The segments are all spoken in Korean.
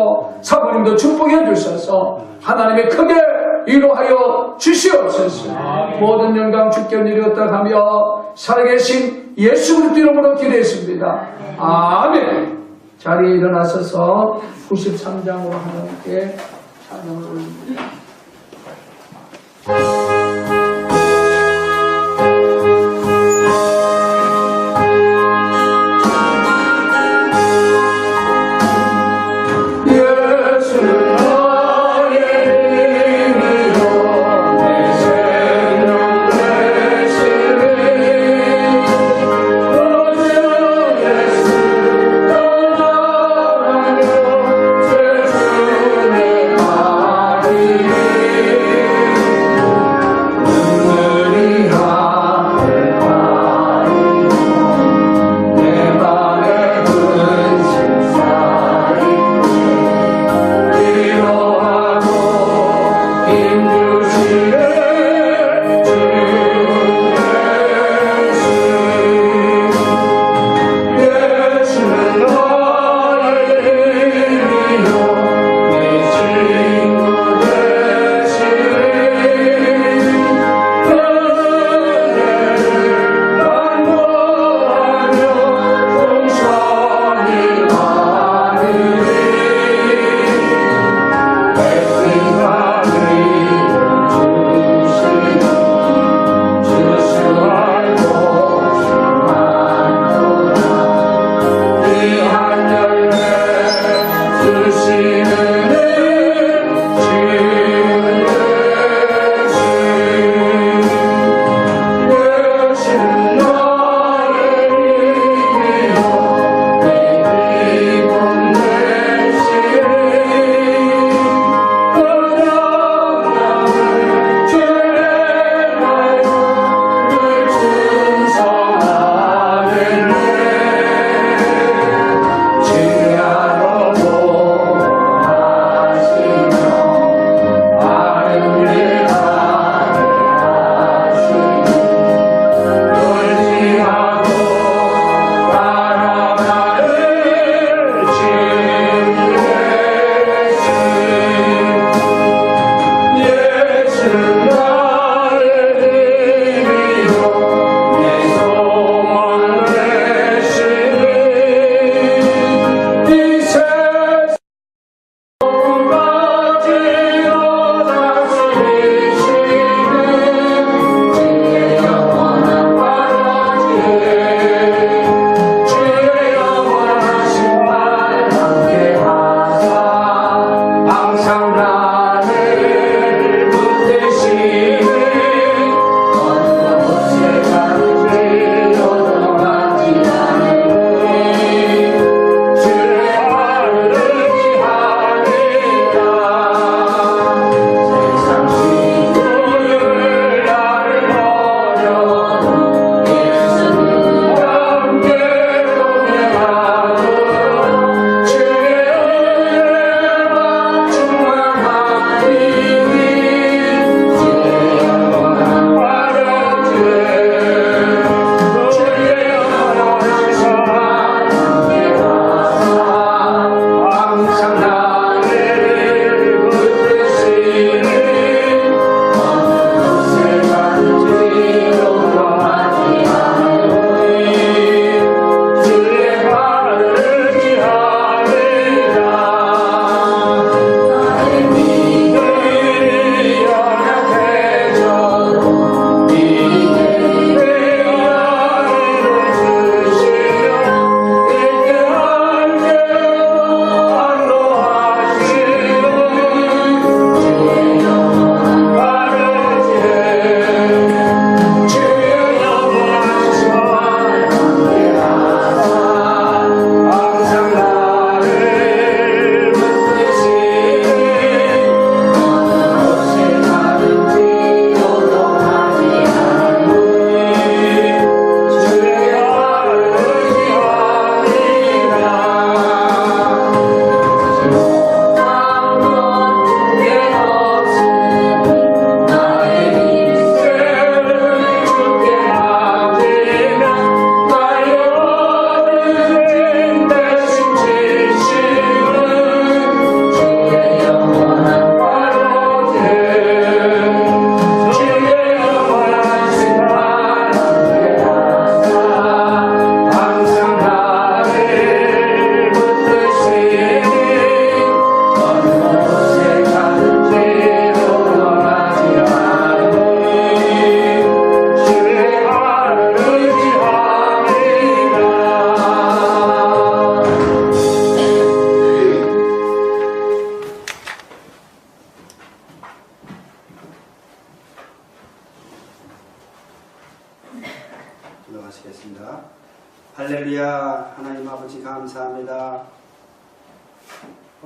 주시고 사모님도 축복해 주셔서 하나님의 크게 위로하여 주시옵소서. 모든 영광 주께 드리었다 하며 살아계신 예수 그리스도 이름으로 기도했습니다. 아멘. 자리에 일어나셔서 93장으로 하나님께 찬양을 올립니다.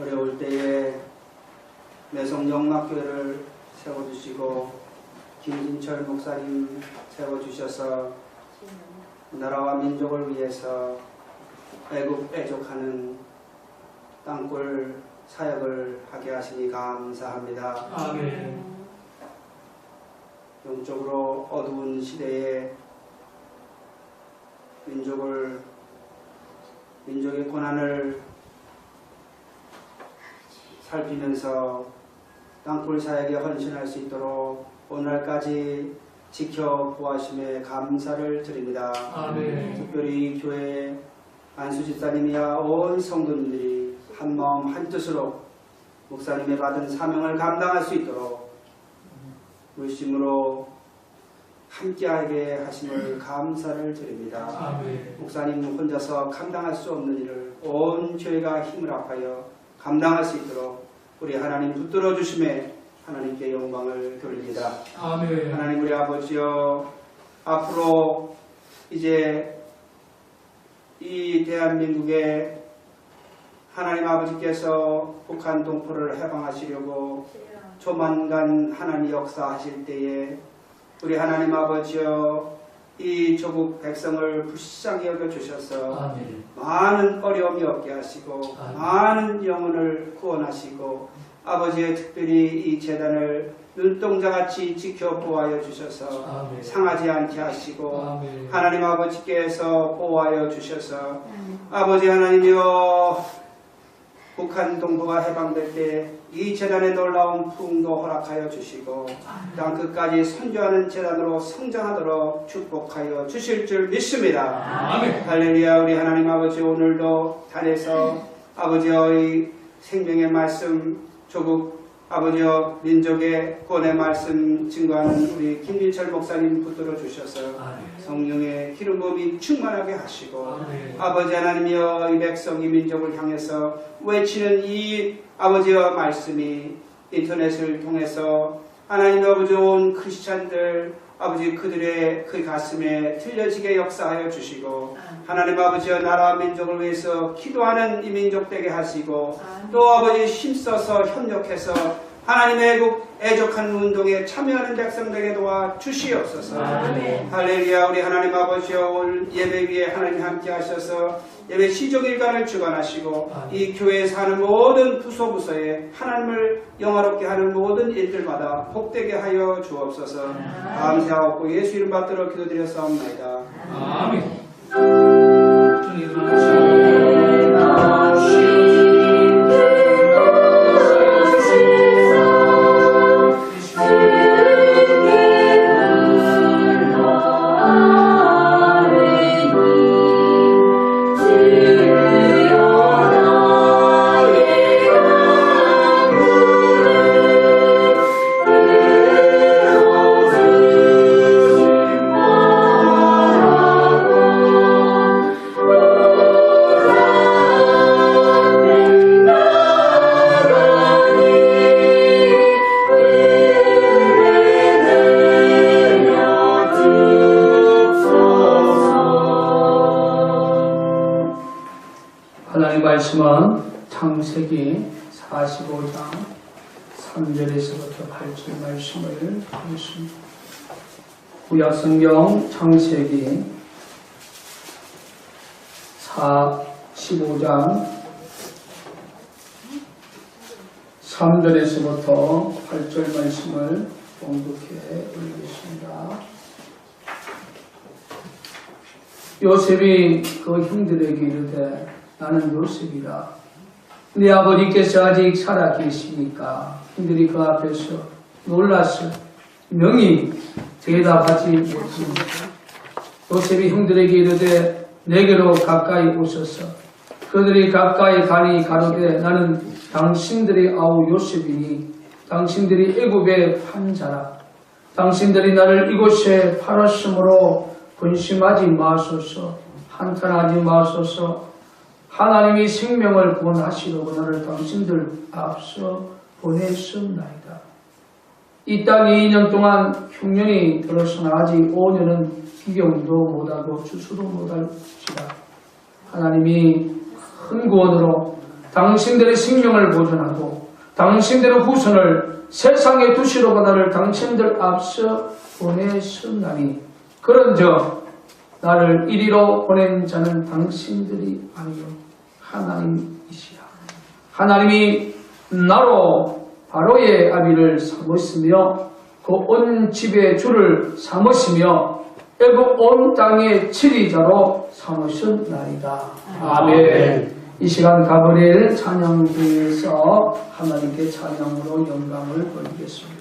어려울 때에 매성영락교회를 세워주시고 김진철 목사님 세워주셔서 나라와 민족을 위해서 애국애족하는 땅굴 사역을 하게 하시니 감사합니다. 아멘. 영적으로 어두운 시대에 민족의 고난을 살피면서 땅굴 사역에 헌신할 수 있도록 오늘까지 지켜보아심에 감사를 드립니다. 아멘. 특별히 교회 안수집사님이야 온 성도님들이 한마음 한뜻으로 목사님의 받은 사명을 감당할 수 있도록 물심으로 함께하게 하심을 감사를 드립니다. 아멘. 목사님 혼자서 감당할 수 없는 일을 온 교회가 힘을 합하여 감당할 수 있도록 우리 하나님 붙들어 주심에 하나님께 영광을 돌립니다. 아멘. 하나님 우리 아버지여, 앞으로 이제 이 대한민국에 하나님 아버지께서 북한 동포를 해방하시려고 조만간 하나님 역사하실 때에 우리 하나님 아버지여, 이 조국 백성을 불쌍히 여겨주셔서 아멘. 많은 어려움이 없게 하시고 아멘. 많은 영혼을 구원하시고 아버지의 특별히 이 재단을 눈동자같이 지켜보아여 주셔서 아멘. 상하지 않게 하시고 아멘. 하나님 아버지께서 보호하여 주셔서 아버지 하나님이여, 북한 동포가 해방될 때 이 재단의 놀라운 부흥도 허락하여 주시고 땅 끝까지 선교하는 재단으로 성장하도록 축복하여 주실 줄 믿습니다. 아멘. 할렐루야. 우리 하나님 아버지, 오늘도 단에서 아버지의 생명의 말씀, 조국 아버지여 민족의 구원의 말씀 증거하는 우리 김진철 목사님 붙들어 주셔서 성령의 기름 부음이 충만하게 하시고 아멘. 아버지 하나님이여, 이 백성 이 민족을 향해서 외치는 이 아버지의 말씀이 인터넷을 통해서 하나님 아버지 온 크리스찬들 아버지 그들의 그 가슴에 들려지게 역사하여 주시고 하나님 아버지여, 나라와 민족을 위해서 기도하는 이 민족 되게 하시고 또 아버지 힘써서 협력해서 하나님의 애족하는 운동에 참여하는 백성들에게 도와 주시옵소서. 할렐루야. 우리 하나님 아버지여, 오늘 예배 위에 하나님 함께 하셔서 예배 시종일관을 주관하시고 이 교회에 사는 모든 부서에 하나님을 영화롭게 하는 모든 일들마다 복되게 하여 주옵소서. 감사하고 예수 이름 받들어 기도드렸사옵나이다. 아멘. 하나님 말씀은 창세기 45장 3절에서부터 8절 말씀을 보겠습니다. 구약성경 창세기 45장 3절에서부터 8절 말씀을 봉독해 올리겠습니다. 요셉이 그 형들에게 이르되, 나는 요셉이라. 네 아버지께서 아직 살아 계시니까. 형들이 그 앞에서 놀라서 명히 대답하지 못합니다. 요셉이 형들에게 이르되, 내게로 가까이 오소서. 그들이 가까이 가니 가로되, 나는 당신들의 아우 요셉이니 당신들이 애굽의 판자라. 당신들이 나를 이곳에 팔았으므로 근심하지 마소서. 한탄하지 마소서. 하나님이 생명을 구원하시려고 나를 당신들 앞서 보냈습나이다. 이 땅에 2년 동안 흉년이 들어서나 아직 5년은 기경도 못하고 추수도 못할지라. 하나님이 큰 구원으로 당신들의 생명을 보존하고 당신들의 후손을 세상에 두시려고 나를 당신들 앞서 보내셨나니 그런저 나를 이리로 보낸 자는 당신들이 아니요 하나님이시라. 하나님이 나로 바로의 아비를 삼으시며 그 온 집의 주를 삼으시며 애굽 온 땅의 치리자로 삼으셨나이다. 아멘. 이 시간 가브리엘 찬양 중에서 하나님께 찬양으로 영광을 돌리겠습니다.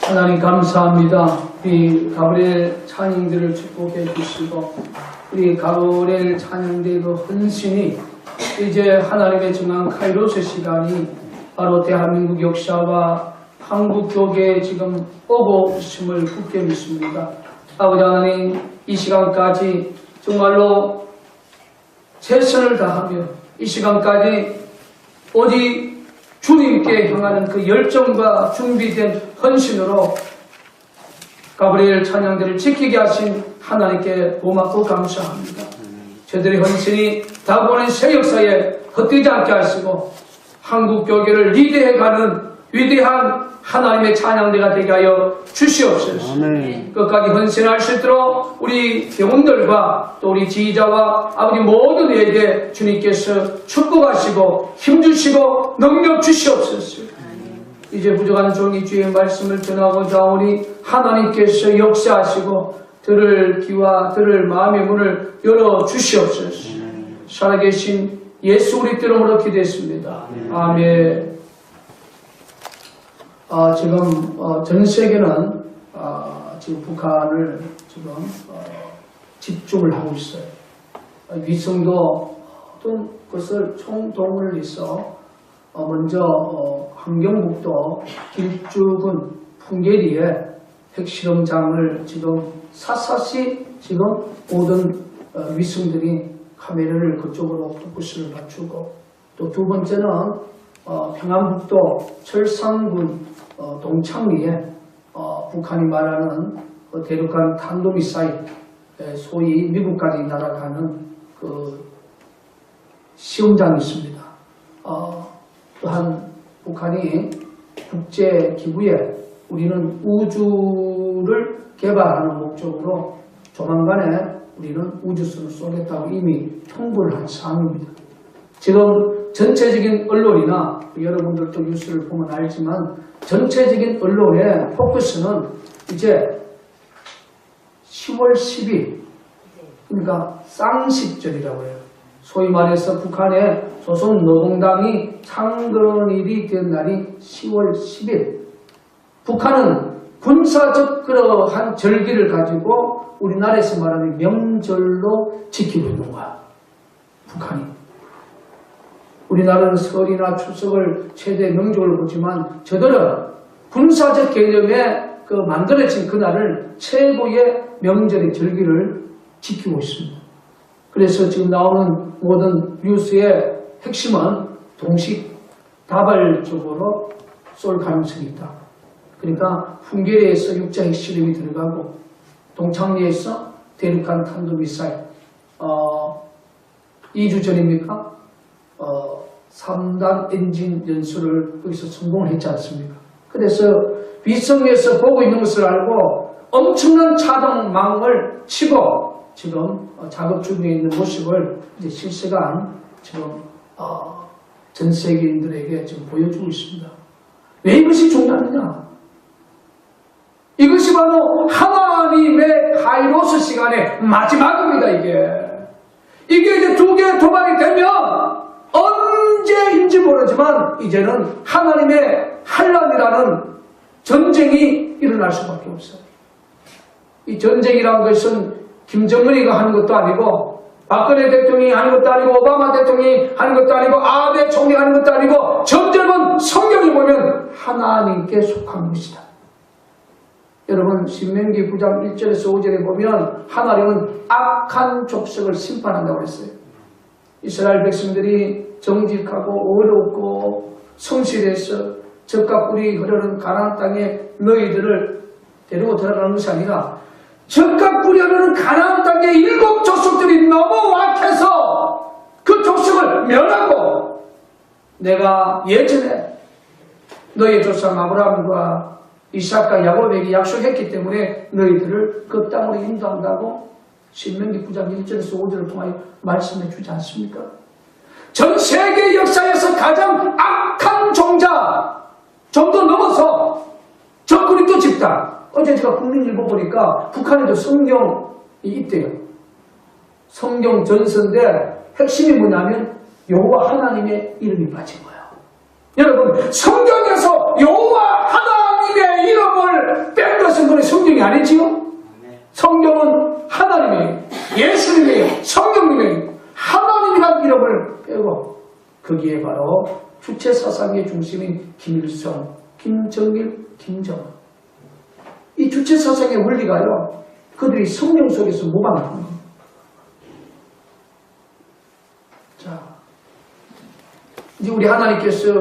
하나님 감사합니다. 우리 가브리엘 찬양들을 축복해 주시고 우리 가브리엘 찬양대의 그 헌신이 이제 하나님의 정한 카이로스 시간이 바로 대한민국 역사와 한국 교계에 지금 오고 있음을 굳게 믿습니다. 아버지 하나님, 이 시간까지 정말로 최선을 다하며 이 시간까지 오직 주님께 향하는 그 열정과 준비된 헌신으로 가브리엘 찬양들을 지키게 하신 하나님께 고맙고 감사합니다. 저들의 헌신이 다가오는 새 역사에 헛되지 않게 하시고 한국 교계를 리드해가는 위대한 하나님의 찬양대가 되게 하여 주시옵소서. 아멘. 끝까지 헌신할 수 있도록 우리 영혼들과 또 우리 지휘자와 아버지 모든 이에게 주님께서 축복하시고 힘주시고 능력 주시옵소서. 이제 부족한 종이 주의 말씀을 전하고자 오니 하나님께서 역사하시고 들을 귀와 들을 마음의 문을 열어 주시옵소서. 살아계신 예수 우리 이름으로 기도했습니다. 아멘. 지금 전 세계는 지금 북한을 지금 집중을 하고 있어요. 위성도 어떤 것을 총동원을 해서 먼저 함경북도 길쭉은 풍계리에 핵실험장을 지금 샅샅이 지금 모든 위성들이 카메라를 그쪽으로 포커스를 맞추고 또 두 번째는 평안북도 철산군 동창리에 북한이 말하는 대륙간 탄도미사일 소위 미국까지 날아가는 그 시험장이 있습니다. 또한 북한이 국제기구에 우리는 우주를 개발하는 목적으로 조만간에 우리는 우주선을 쏘겠다고 이미 통보를 한 사항입니다. 지금 전체적인 언론이나 여러분들도 뉴스를 보면 알지만 전체적인 언론의 포커스는 이제 10월 10일 그러니까 쌍식절이라고 해요. 소위 말해서 북한의 조선노동당이 창건일이 된 날이 10월 10일. 북한은 군사적 그러한 절기를 가지고 우리나라에서 말하는 명절로 지키고 있는 거야. 북한이. 우리나라는 설이나 추석을 최대 명절로 보지만 저들은 군사적 개념에 만들어진 그날을 최고의 명절의 절기를 지키고 있습니다. 그래서 지금 나오는 모든 뉴스의 핵심은 동시다발적으로 쏠 가능성이 있다. 그러니까 풍계리에서 육자 핵실험이 들어가고 동창리에서 대륙간 탄도미사일 2주 전입니까? 3단 엔진 연수를 거기서 성공을 했지 않습니까? 그래서 위성에서 보고 있는 것을 알고 엄청난 차단망을 치고 지금 작업 중에 있는 모습을 이제 실시간 지금 전 세계인들에게 지금 보여주고 있습니다. 왜 이것이 중요하느냐? 이것이 바로 하나님의 카이로스 시간의 마지막입니다. 이게 이제 두 개의 도발이 되면 언제인지 모르지만 이제는 하나님의 환란이라는 전쟁이 일어날 수밖에 없어요. 이 전쟁이라는 것은 김정은이가 하는 것도 아니고 박근혜 대통령이 하는 것도 아니고 오바마 대통령이 하는 것도 아니고 아베 총리가 하는 것도 아니고 전쟁은 성경에 보면 하나님께 속한 것이다. 여러분 신명기 9장 1절에서 5절에 보면 하나님은 악한 족속을 심판한다고 했어요. 이스라엘 백성들이 정직하고 어렵고 성실해서 젖과 꿀이 흐르는 가나안 땅에 너희들을 데리고 들어가는 것이 아니라 젖과 꿀이 흐르는 가나안 땅에 7 족속들이 너무 약해서 그 족속을 멸하고 내가 예전에 너희 조상 아브라함과 이삭과 야곱에게 약속했기 때문에 너희들을 그 땅으로 인도한다고 신명기 9장 1절에서 5절을 통하여 말씀해 주지 않습니까? 전 세계 역사에서 가장 악한 종자 좀 더 넘어서 적그리스도 집단. 어제 제가 국민일보 보니까 북한에도 성경이 있대요. 성경 전서인데 핵심이 뭐냐면 여호와 하나님의 이름이 빠진 거예요. 여러분 성경에서 여호와 하나님의 이름을 뺀 것은 그건 성경이 아니지요? 성경은 하나님의 예수님의 성령님의 하나님이라는 이름을 빼고 거기에 바로 주체 사상의 중심인 김일성, 김정일, 김정은 이 주체 사상의 원리가요 그들이 성령 속에서 모방한 겁니다. 자, 이제 우리 하나님께서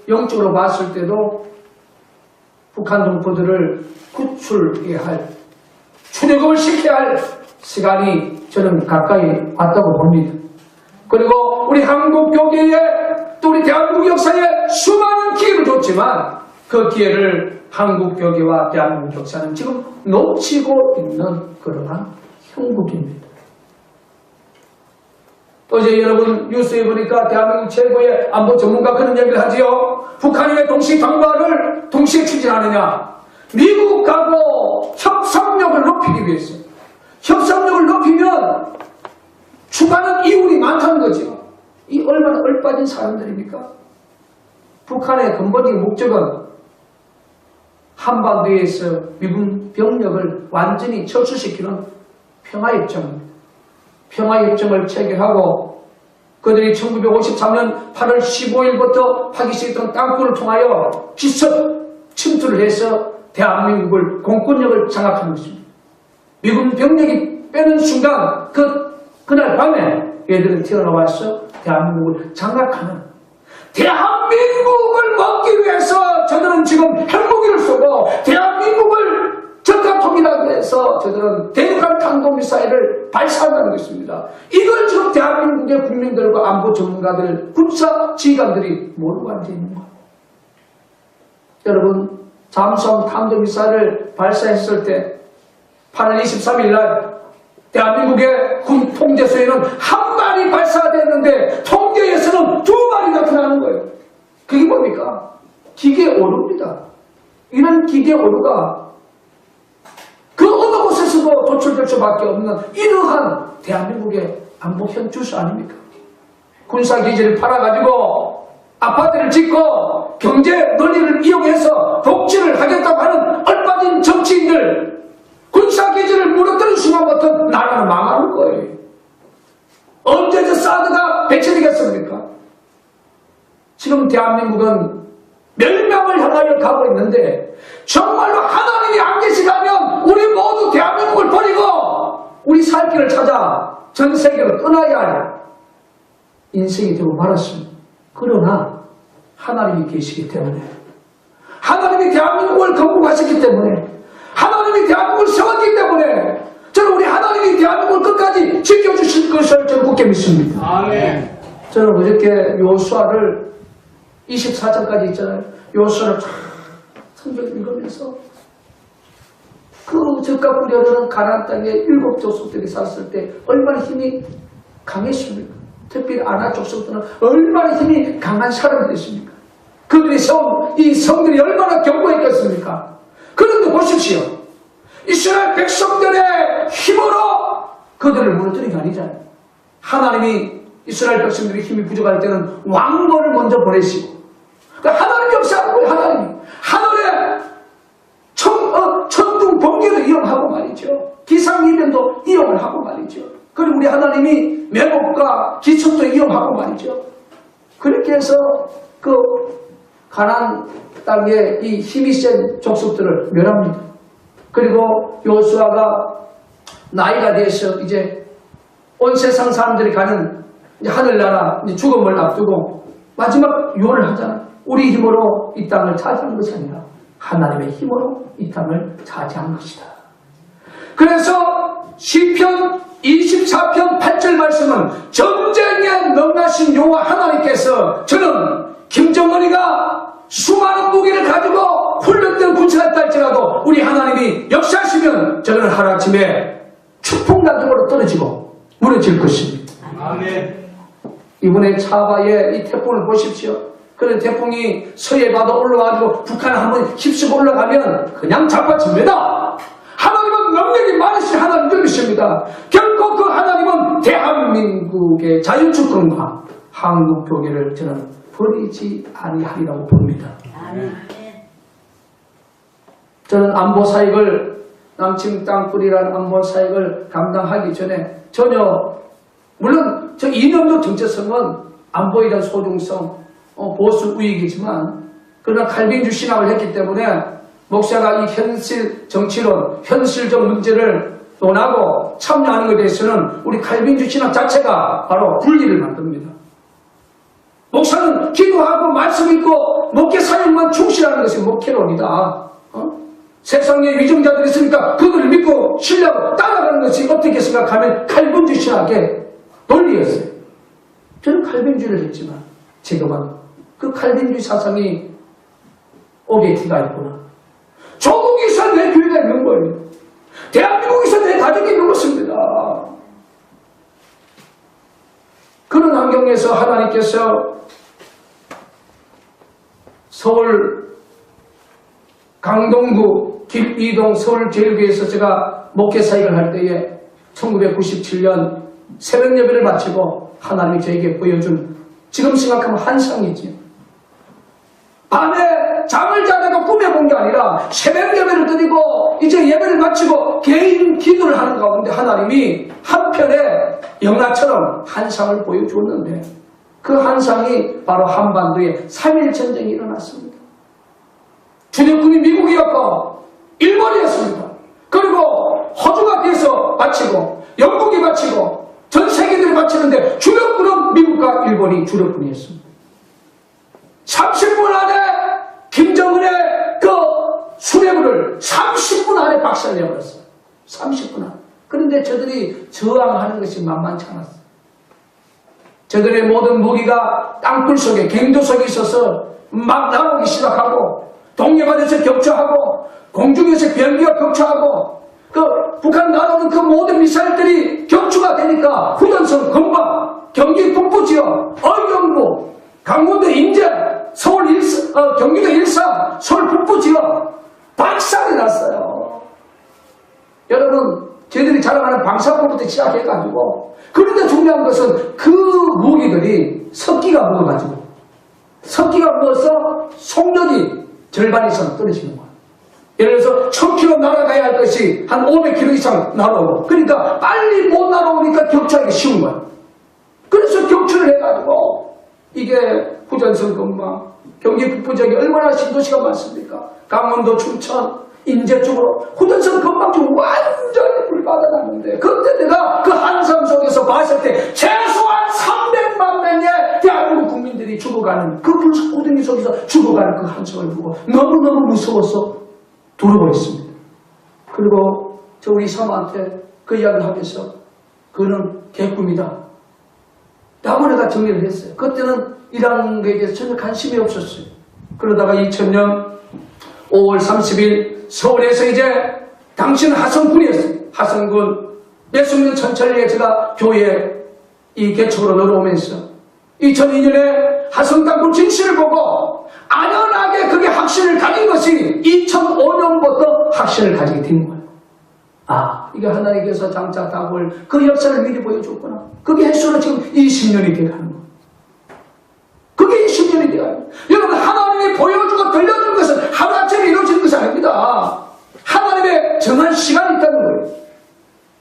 영적으로 봤을 때도 북한 동포들을 구출해야 할 출애굽을 시켜야 할 시간이 저는 가까이 왔다고 봅니다. 그리고 우리 한국 교계에 또 우리 대한민국 역사에 수많은 기회를 줬지만 그 기회를 한국 교계와 대한민국 역사는 지금 놓치고 있는 그러한 형국입니다. 어제 여러분 뉴스에 보니까 대한민국 최고의 안보 전문가 그런 얘기를 하지요. 북한이 왜 동시 방과를 동시에 추진하느냐. 미국하고 협상력을 높이기 위해서. 협상력을 높이면 추가하는 이윤이 많다는 거죠. 이 얼마나 얼빠진 사람들입니까? 북한의 근본적인 목적은 한반도에서 미군 병력을 완전히 철수시키는 평화협정입니다. 평화협정을 체결하고 그들이 1953년 8월 15일부터 하기 시작했던 땅굴을 통하여 기습 침투를 해서 대한민국을 공권력을 장악하는 것입니다. 미군 병력이 빼는 순간 그날 밤에 얘들은 튀어나와서 대한민국을 장악하는 대한민국을 먹기 위해서 저들은 지금 핵무기를 쏘고 대한민국을 적가 통일하기 위해서 저들은 대륙간 탄도미사일을 발사한다는 것입니다. 이걸 지금 대한민국의 국민들과 안보 전문가들, 군사 지휘관들이 모르고 앉아있는 거예요. 여러분, 잠수함 탄도미사일을 발사했을 때 8월 23일 날 대한민국의 군 통제소에는 한 발이 발사됐는데 통제에서는 2발이 나타나는 거예요. 그게 뭡니까? 기계 오류입니다. 이런 기계 오류가 그 어느 곳에서도 도출될 수밖에 없는 이러한 대한민국의 안보 현주소 아닙니까? 군사기지를 팔아가지고 아파트를 짓고 경제 논리를 이용해서 복지를 하겠다고 하는 얼빠진 정치인들 군사기지를 무너뜨린 순간부터 나라는 망하는 거예요. 언제 저 사드가 배치되겠습니까? 지금 대한민국은 멸망을 향하여 가고 있는데 정말로 하나님이 안 계시다면 우리 모두 대한민국을 버리고 우리 살 길을 찾아 전 세계로 떠나야 할 인생이 되고 말았습니다. 그러나 하나님이 계시기 때문에 하나님이 대한민국을 건국하시기 때문에 하나님이 대한민국을 세웠기 때문에 저는 우리 하나님이 대한민국을 끝까지 지켜주실 것을 저는 굳게 믿습니다. 아멘. 저는 어저께 요수아를 24장까지 있잖아요. 요수아를 쫙 성경을 읽으면서 그 적과 부려는 가나안 땅에 7 족속들이 살았을 때 얼마나 힘이 강했습니까? 특별히 아나 족속들은 얼마나 힘이 강한 사람들이었습니까? 그들이 이 성들이 얼마나 견고했겠습니까? 그런데 보십시오. 이스라엘 백성들의 힘으로 그들을 무너뜨린 게 아니잖아요. 하나님이 이스라엘 백성들이 힘이 부족할 때는 왕벌을 먼저 보내시고 그러니까 하나님 역사하는 거예요. 하늘에 천둥 번개도 이용하고 말이죠. 기상이변도 이용을 하고 말이죠. 그리고 우리 하나님이 매복과 기척도 이용하고 말이죠. 그렇게 해서 그 가나안 땅에 이 힘이 센 족속들을 멸합니다. 그리고 요수아가 나이가 돼서 이제 온 세상 사람들이 가는 이제 하늘나라 이제 죽음을 앞두고 마지막 유언을 하잖아. 우리 힘으로 이 땅을 차지한 것이 아니라 하나님의 힘으로 이 땅을 차지한 것이다. 그래서 시편 24편 8절 말씀은 전쟁에 능하신 여호와 하나님께서 저는 김정은이가 수많은 무기를 가지고 훈련된 군사였다 할지라도 우리 하나님이 역사하시면 저는 하루아침에 추풍단중으로 떨어지고 무너질 것입니다. 아멘. 이번에 차바의 이 태풍을 보십시오. 그런 태풍이 서해 바다 올라와가지고 북한 한번 휩쓰고 올라가면 그냥 잡아집니다. 하나님은 능력이 많으신 하나님들이십니다. 결코 그 하나님은 대한민국의 자유주권과 한국교계를 저는 버리지 아니하리라고 봅니다. 저는 안보사역을 남침 땅굴이라는 안보사역을 감당하기 전에 전혀 물론 저 이념적 정체성은 안보에 대한 소중성, 보수 우익이지만 그러나 칼빈주 신학을 했기 때문에 목사가 이 현실 정치론, 현실적 문제를 논하고 참여하는 것에 대해서는 우리 칼빈주 신학 자체가 바로 분리를 만듭니다. 목사는 기도하고 말씀 읽고 목회 사역만 충실하는 것이 목회론이다. 세상에 위정자들이 있으니까 그들을 믿고 신뢰하고 따라가는 것이 어떻게 생각하면 칼빈주 신학의 논리였어요. 저는 칼빈주를 했지만 지금은 그 칼빈주 사상이 오게티가 있구나. 조국에서 내 교회가 있는 거예요. 대한민국에서 내 가족이 있는 것입니다. 그런 환경에서 하나님께서 서울 강동구 길이동 서울제일교회에서 제가 목회 사역을 할 때에 1997년 새벽 예배를 마치고 하나님이 저에게 보여준, 지금 생각하면 환상이지. 밤에 잠을 자다가 꿈에 본 게 아니라 새벽 예배를 드리고 이제 예배를 마치고 개인 기도를 하는 가운데 하나님이 한편에 영화처럼 환상을 보여주었는데, 그 환상이 바로 한반도에 3.1 전쟁이 일어났습니다. 주력군이 미국이었고 일본이었습니다. 그리고 호주가 돼서 바치고 영국이 바치고 전 세계들이 바치는데 주력군은 미국과 일본이 주력군이었습니다. 30분 안에 김정은의 그 수뇌부를 30분 안에 박살내버렸어요. 30분 안에. 그런데 저들이 저항하는 것이 만만치 않았어요. 저들의 모든 무기가 땅굴 속에, 갱도 속에 있어서 막 나오기 시작하고, 동해바다에서 격추하고, 공중에서 비행기가 격추하고, 그 북한 날아오는 그 모든 미사일들이 격추가 되니까 후전선 금방, 경기 북부 지역, 의정부, 강원도 인제, 경기도 일산, 서울 북부 지역 박살이 났어요. 여러분, 저희들이 자랑하는 방사포부터 시작해가지고, 그런데 중요한 것은 그 무기들이 석기가 묻어가지고, 석기가 묻어서 속력이 절반 이상 떨어지는 거예요. 예를 들어서 1000km 날아가야 할 것이 한 500km 이상 날아오고, 그러니까 빨리 못 날아오니까 격추하기 쉬운 거예요. 그래서 격추를 해가지고, 이게 후전선 근방, 경기 북부 지역에 얼마나 신도시가 많습니까? 강원도, 춘천, 인제 쪽으로 후전선 근방 중 완전히 불바다났는데, 그때 내가 그 한상 속에서 봤을 때 최소한 300만 명의 대한민국 국민들이 죽어가는, 그 불꽃구덩이 속에서 죽어가는 그 한상을 보고 너무너무 무서워서 돌아버렸습니다. 그리고 저 우리 사모한테 그 이야기를 하면서, 그는 개꿈이다 라고 내가 정리를 했어요. 그때는 이라는 것에 대해서 전혀 관심이 없었어요. 그러다가 2000년 5월 30일 서울에서 이제 당신 하성군이었어요. 하성군 예수님 천천리에 제가 교회에 이 개척으로 넘어오면서 2002년에 하성 땅굴 진실을 보고 안연하게 그게 확신을 가진 것이 2005년부터 확신을 가지게 된 거예요. 아, 이게 하나님께서 장차 다볼 그 역사를 미리 보여줬구나. 그게 횟수로 지금 20년이 돼가는 거예요. 그게 20년이 돼가는 거예요. 여러분, 하나님이 보여주고 들려준 것은 하루아침에 이루어지는 것이 아닙니다. 하나님의 정한 시간이 있다는 거예요.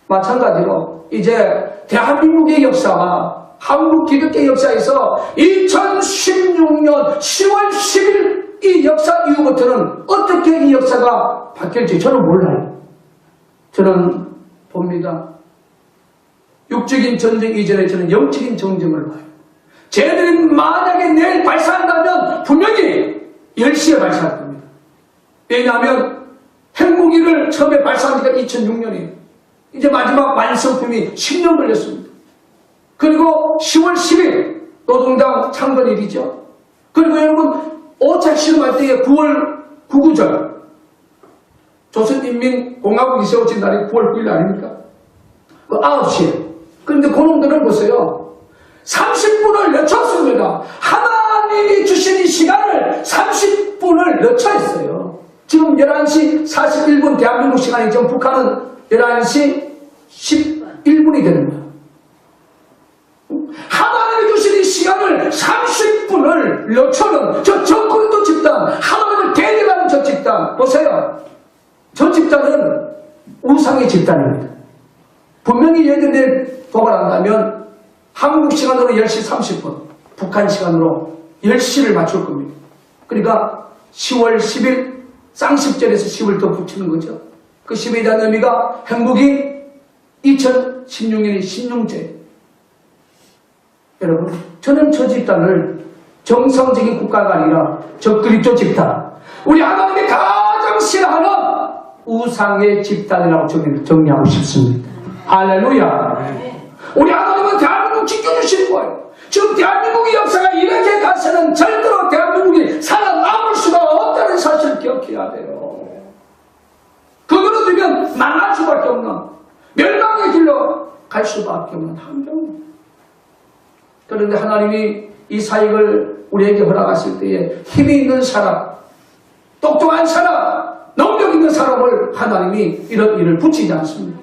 마찬가지로 이제 대한민국의 역사와 한국 기독교 역사에서 2016년 10월 10일 이 역사 이후부터는 어떻게 이 역사가 바뀔지 저는 몰라요. 저는 봅니다. 육적인 전쟁 이전에 저는 영적인 전쟁을 봐요. 쟤네들이 만약에 내일 발사한다면 분명히 10시에 발사할 겁니다. 왜냐하면 핵무기를 처음에 발사한 지가 2006년이에요. 이제 마지막 완성품이 10년 걸렸습니다. 그리고 10월 10일 노동당 창건일이죠. 그리고 여러분 5차 실험할 때에 9월 9구절 조선인민공화국이 세워진 날이 9월 9일 아닙니까? 그 9시에. 그런데 그놈들을 보세요. 30분을 늦췄습니다. 하나님이 주신 이 시간을 30분을 늦춰했어요. 지금 11시 41분 대한민국 시간이죠. 북한은 11시 11분이 되는 거예요. 하나님이 주신 이 시간을 30분을 늦춰는 저 정코린도 집단, 하나님을 대리하는 저 집단 보세요. 저 집단은 우상의 집단입니다. 분명히 얘네들 도발한다면 한국 시간으로 10시 30분, 북한 시간으로 10시를 맞출 겁니다. 그러니까 10월 10일 쌍십절에서 10을 더 붙이는 거죠. 그 10에 대한 의미가 행복이 2016년의 신용제. 여러분, 저는 저 집단을 정상적인 국가가 아니라 저 그리스도 집단, 우리 하나님이 가장 싫어하는 우상의 집단이라고 정리하고 싶습니다. 할렐루야. 우리 하나님은 대한민국 지켜주시는 거예요. 지금 대한민국의 역사가 이렇게 가서는 절대로 대한민국이 살아남을 수가 없다는 사실을 수밖에 없는 환경입니다. 그런데 하나님이 이 사역을 우리에게 허락하실 때에 힘이 있는 사람, 똑똑한 사람, 능력 있는 사람을 하나님이 이런 일을 붙이지 않습니다.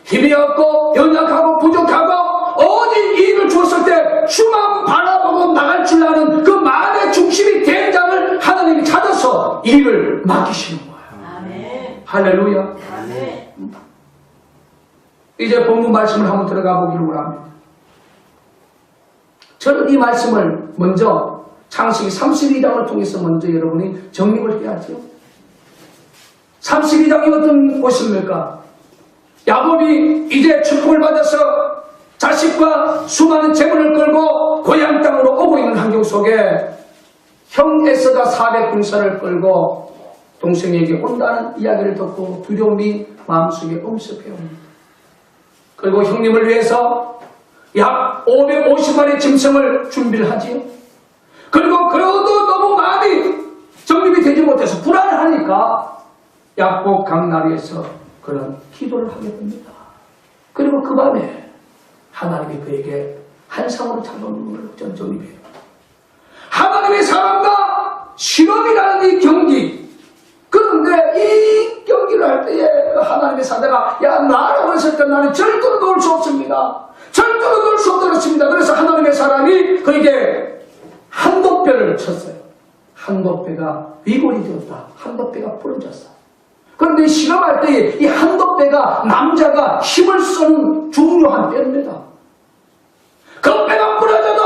힘이 없고 연약하고 부족하고 어디 일을 줬을 때 주만 바라보고 나갈 줄 아는 그 만의 중심이 대장을 하나님이 찾아서 일을 맡기시는 거예요. 아멘. 할렐루야. 아멘. 이제 본문 말씀을 한번 들어가 보기를 원합니다. 저는 이 말씀을 먼저 창세기 32장을 통해서 먼저 여러분이 정립을 해야죠. 32장이 어떤 곳입니까? 야곱이 이제 축복을 받아서 자식과 수많은 재물을 끌고 고향 땅으로 오고 있는 환경 속에 형 에서가 400군사를 끌고 동생에게 온다는 이야기를 듣고 두려움이 마음속에 엄습해옵니다. 그리고 형님을 위해서 약 550마리 짐승을 준비를 하지요. 그리고 그래도 너무 마음이 정립이 되지 못해서 불안하니까 약복 강나루에서 그런 기도를 하게 됩니다. 그리고 그 밤에 하나님이 그에게 한상으로 작은 눈물을 정립해요. 하나님의 사람과 실험이라는 이 경기. 그런데 이 경기를 할 때에 하나님의 사자가 야 나라고 했을 때 나는 절대로 놓을 수 없습니다. 절대로 놓을 수 없다고 했습니다. 그래서 하나님의 사람이 그에게 한독배를 쳤어요. 한독배가 위골이 되었다. 한독배가 부러졌어. 그런데 실험할 때에 이 한독배가 남자가 힘을 쓰는 중요한 뼈입니다. 그 뼈가 부러져도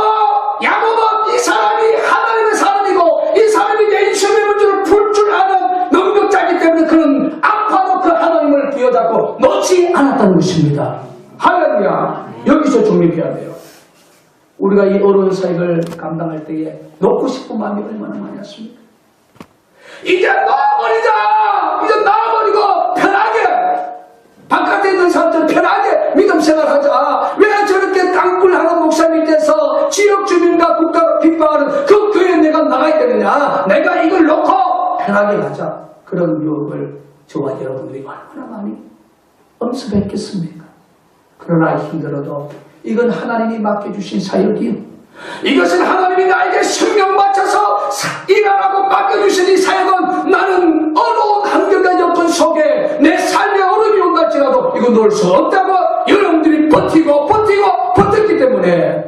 야곱은 이 사람이 하나님의 사람이고 이 사람이 내 인생의 문제를 풀 줄 아는 능력자이기 때문에 그는 아파도 그 하나님을 부여잡고 놓지 않았다는 것입니다. 할렐루야. 여기서 중립해야 돼요. 우리가 이 어려운 사역을 감당할 때에 놓고 싶은 마음이 얼마나 많았습니까? 이제 놔버리자! 이제 놔버리고 편하게! 바깥에 있는 사람들 편하게 믿음 생활하자. 왜 저렇게 땅굴하는 목사님이 돼서 지역 주민과 국가가 핍박하는 그 교회에 내가 나가야 되느냐? 내가 이걸 놓고 편하게 가자. 그런 유혹을 저와 여러분들이 얼마나 많이 엄습했겠습니까? 그러나 힘들어도 이건 하나님이 맡겨주신 사역이요. 이것은 하나님이 나에게 생명 바쳐서 일하라고 맡겨주신 이 사역은 나는 어려운 환경과 여건 속에 내 삶에 어려움이 온달지라도 이거 놓을 수 없다고 여러분들이 버티기 때문에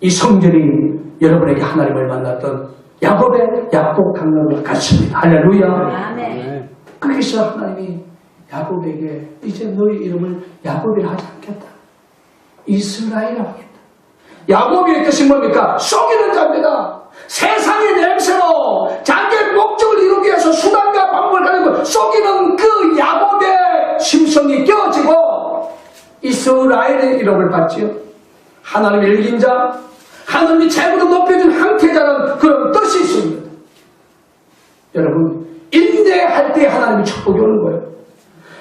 이 성전이 여러분에게 하나님을 만났던 야곱의 약복 강나루와 같습니다. 할렐루야. 아멘. 거기서 하나님이 야곱에게 이제 너의 이름을 야곱이라 하지 않겠다. 이스라엘이라고 하겠다. 야곱의 뜻이 뭡니까? 속이는 자입니다. 세상의 냄새로 자기의 목적을 이루기 위해서 수단과 방법을 가지고 속이는 그 야곱의 심성이 깨어지고 이스라엘의 이름을 받지요. 하나님의 일긴 자, 하나님이 최고로 높여준 항태자는 그런 뜻이 있습니다. 여러분, 인내할 때 하나님의 축복이 오는 거예요.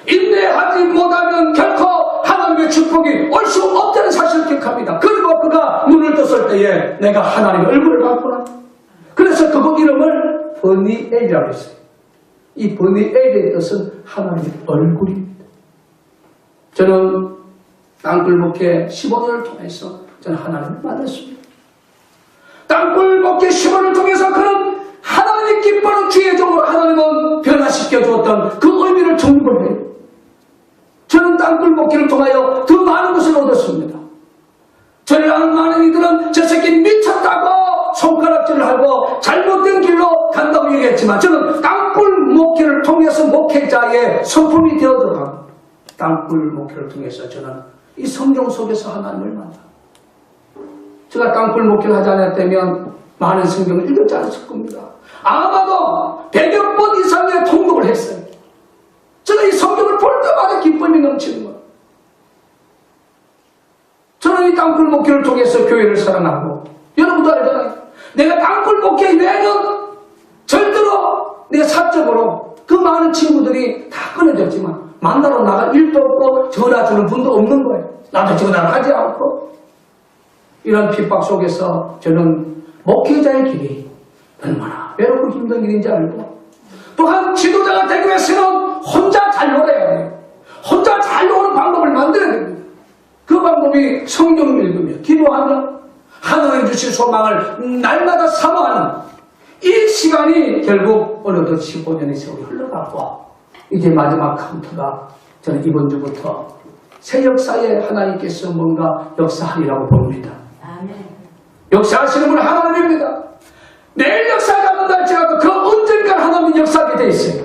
인내하지 못하면 결코 하나님의 축복이 올 수 없다는 사실을 기억합니다. 그리고 그가 눈을 떴을 때에 내가 하나님의 얼굴을 봤구나. 그래서 그거 이름을 버니엘이라고 했어요. 이 버니엘의 뜻은 하나님의 얼굴입니다. 저는 땅굴 목회 15년을 통해서 저는 하나님을 만났습니다. 땅굴 목회 15년을 통해서 그는 하나님의 기뻐하는 주의 종으로 하나님은 변화시켜 주었던 그 의미를 정립을 해요. 저는 땅굴 목회를 통하여 더 많은 것을 얻었습니다. 저를 아는 많은 이들은 저 새끼 미쳤다고 손가락질을 하고 잘못된 길로 간다고 얘기했지만 저는 땅굴 목회를 통해서 목회자의 성품이 되어들어갑니다. 땅굴 목회를 통해서 저는 이 성경 속에서 하나님을 만납니다. 제가 땅굴 목회를 하지 않았다면 많은 성경을 읽지 않았을 겁니다. 아마도 100여 번 이상의 통독을 했어요. 저는 이 성경을 볼 때마다 기쁨이 넘치는 거예요. 저는 이 땅굴 목회를 통해서 교회를 사랑하고 여러분도 알잖아요. 내가 땅굴 목회 외에는 절대로 내가 사적으로 그 많은 친구들이 다 끊어졌지만 만나러 나갈 일도 없고 전화 주는 분도 없는 거예요. 나도 전화를 하지 않고 이런 핍박 속에서 저는 목회자의 길이 얼마나 외롭고 힘든 일인지 알고 또한 지도자가 되기 위해서는 혼자 잘 놀아야 돼요. 혼자 잘 노는 방법을 만들어야 됩니다. 그 방법이 성경 읽으며 기도하며 하나님 주신 소망을 날마다 사모하는 이 시간이 결국 어느덧 15년의 세월이 흘러가고 이제 마지막 카운트가 저는 이번 주부터 새 역사에 하나님께서 뭔가 역사하리라고 봅니다. 역사하시는 분은 하나님입니다. 내일 역사하지 않는다 할지라도 그 언젠가 하나님은 역사하게 돼 있어요.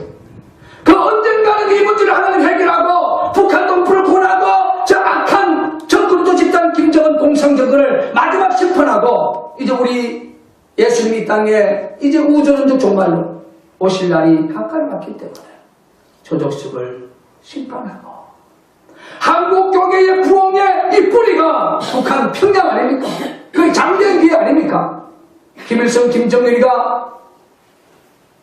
그 언젠가는 이 문제를 하나님 해결하고 북한 동포를 구원하고 저 악한 적군도 집단 김정은 공상적을 마지막 심판하고 이제 우리 예수님이 이 땅에 이제 우주론적 종말로 오실 날이 가까이 왔기 때문에 조족식을 심판하고 한국 교계의 부흥의 이 뿌리가 북한 평양 아닙니까? 그게 장대기회 아닙니까? 김일성, 김정일이가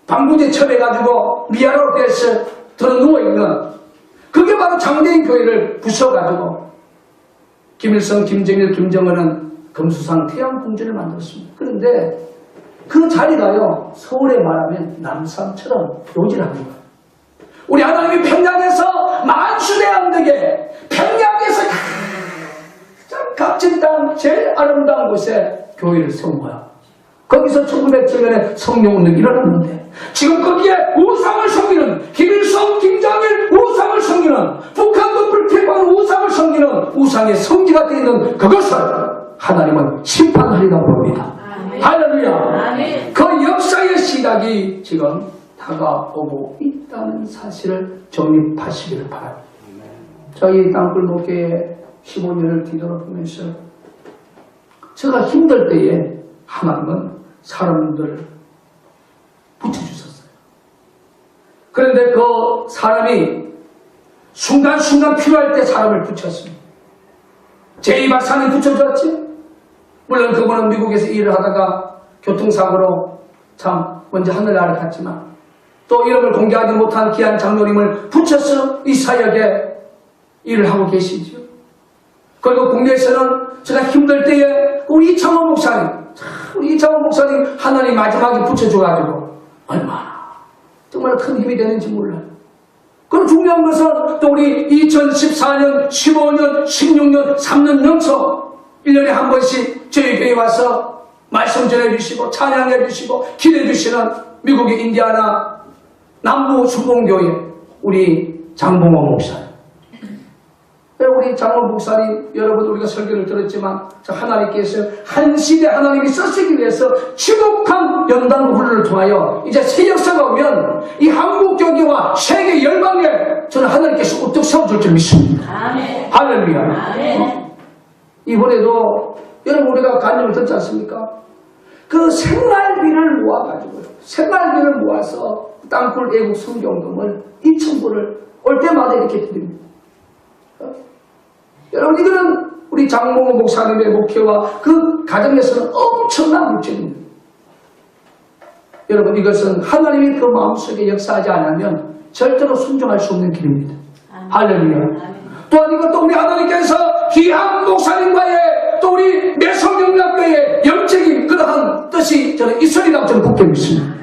방부제 처해가지고 미아로 돼서 들어 누워있는 그게 바로 장대인 교회를 부숴가지고 김일성, 김정일, 김정은은 금수상 태양궁전을 만들었습니다. 그런데 그 자리가요 서울에 말하면 남산처럼 요질합니다. 우리 하나님이 평양에서 만수대왕덕에 평양에서 가장 값진 땅 제일 아름다운 곳에 교회를 세운 거야. 거기서 1907년에 성령운동이 일어났는데 지금 거기에 우상을 섬기는 김일성, 김정일 우상을 섬기는 북한 동포를 폐파하는 우상을 섬기는 우상의 성지가 되어 있는 그것을 하나님은 심판하리라고 봅니다. 할렐루야. 그 역사의 시각이 지금 다가오고 있다는 사실을 정립하시기를 바랍니다. 저희 땅굴 목회에 15년을 뒤돌아보면서 제가 힘들 때에 하나님은 사람들을 붙여주셨어요. 그런데 그 사람이 순간순간 필요할 때 사람을 붙였습니다. 제이 박사는 붙여줬지. 물론 그분은 미국에서 일을 하다가 교통사고로 참 먼저 하늘나라를 갔지만 또 이름을 공개하지 못한 귀한 장로님을 붙여서 이 사역에 일을 하고 계시죠. 그리고 국내에서는 제가 힘들 때에 우리 이창호 목사님, 우리 이창호 목사님 하나님 마지막에 붙여줘가지고 얼마나 정말 큰 힘이 되는지 몰라요. 그리고 중요한 것은 또 우리 2014년, 15년, 16년, 3년 연속 1년에 한 번씩 저희 교회에 와서 말씀 전해주시고 찬양해주시고 기도해주시는 미국의 인디아나 남부 수봉교회 우리 장봉호 목사님. 우리 장로 목사님 여러분 우리가 설교를 들었지만 하나님께서 한 시대 하나님이 쓰시기 위해서 지독한 연단 훈련을 통하여 이제 새 역사가 오면 이 한국 교계와 세계 열방에 저는 하나님께서 우뚝 세워줄 줄 믿습니다. 아멘. 할렐루야. 아멘. 이번에도 여러분 우리가 간증을 듣지 않습니까? 그 생활비를 모아가지고 생활비를 모아서 땅굴 애국 성경금을 2,000불을 올 때마다 이렇게 드립니다. 여러분 이거는 우리 장봉호 목사님의 목회와 그 가정에서는 엄청난 물질입니다. 여러분 이것은 하나님이 그 마음속에 역사하지 않으면 절대로 순종할 수 없는 길입니다. 할렐루야. 또한 이것도 우리 하나님께서 귀한 목사님과의 또 우리 매성영락교의 영적인 그러한 뜻이 저는 있으리라고 저는 굳게 믿습니다.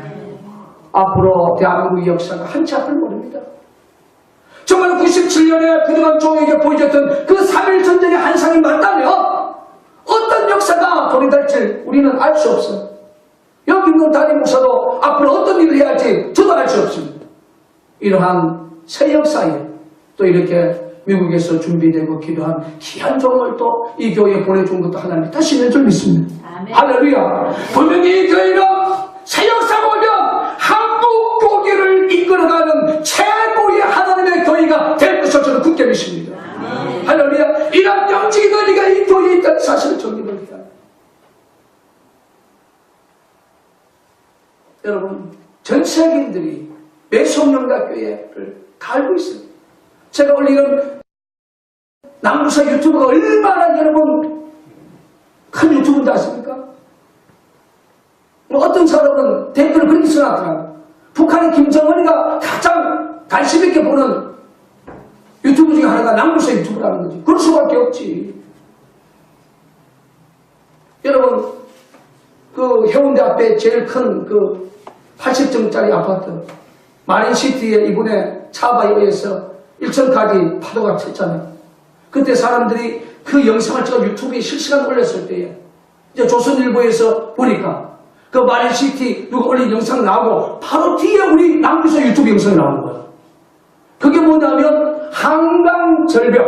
앞으로 대한민국의 역사가 한치 앞을 모릅니다. 정말 97년에 부동한 종에게 보여줬던 그 3.1 전쟁의 한상이 맞다면 어떤 역사가 돌이될지 우리는 알 수 없어요. 여기 있는 담임 목사도 앞으로 어떤 일을 해야 할지 저도 알 수 없습니다. 이러한 새 역사에 또 이렇게 미국에서 준비되고 기도한 귀한 종을 또 이 교회에 보내준 것도 하나님의 뜻인 줄 믿습니다. 아멘. 할렐루야. 분명히 이 교회는 새 역사가 오면 한국 교계를 이끌어가는 최고의 하나님의 교회가 될 것을 저는 굳게 믿습니다. 아멘. 할렐루야. 이런 영적인 의리가 이 교회에 있다는 사실을 정립합니다. 여러분 전 세계인들이 매성영락교회를 다 알고 있어요. 제가 올리는 남부사 유튜브가 얼마나 여러분 큰 유튜브인지 아십니까? 뭐 어떤 사람은 댓글을 그렇게 써놨더라고요. 북한의 김정은이가 가장 관심 있게 보는 유튜브 중에 하나가 남부사 유튜브라는 거지. 그럴 수밖에 없지. 여러분 그 해운대 앞에 제일 큰 그 80층짜리 아파트 마린시티에 이번에 차바에 의해서 1층까지 파도가 쳤잖아요. 그때 사람들이 그 그 영상을 제가 유튜브에 실시간 올렸을 때에 이제 조선일보에서 보니까 그 마린시티 누가 올린 영상 나오고 바로 뒤에 우리 남부서 유튜브 영상이 나오는 거예요. 그게 뭐냐면 한강 절벽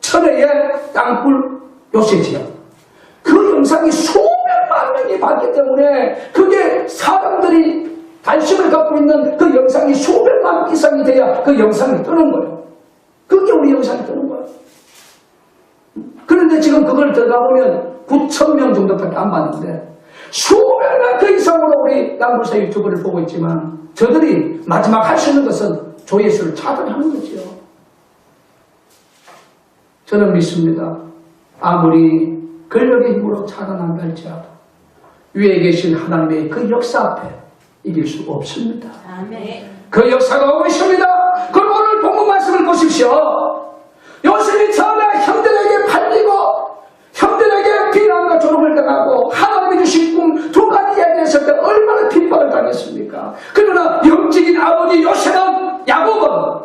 천혜의 땅굴 요새지역. 그 영상이 수백만 명이 봤기 때문에 그게 사람들이 관심을 갖고 있는 그 영상이 수백만 이상이 돼야 그 영상이 뜨는 거예요. 그게 우리 영상이 뜨는 거예요. 그런데 지금 그걸 들어가 보면 9,000명 정도밖에 안 봤는데 수백만 그 이상으로 우리 남부사 유튜브를 보고 있지만 저들이 마지막 할 수 있는 것은 조회수를 차단하는 거죠. 저는 믿습니다. 아무리 권력의 힘으로 차단한다 할지라도 위에 계신 하나님의 그 역사 앞에 이길 수 없습니다. 아멘. 그 역사가 오고 있습니다. 그럼 오늘 본문 말씀을 보십시오. 요셉이 처음에 형들에게 팔리고 형들에게 비난과 조롱을 당하고 하나님이 주신 꿈 두 가지 이야기했을 때 얼마나 핍박을 당했습니까? 그러나 영적인 아버지 요셉은 야곱은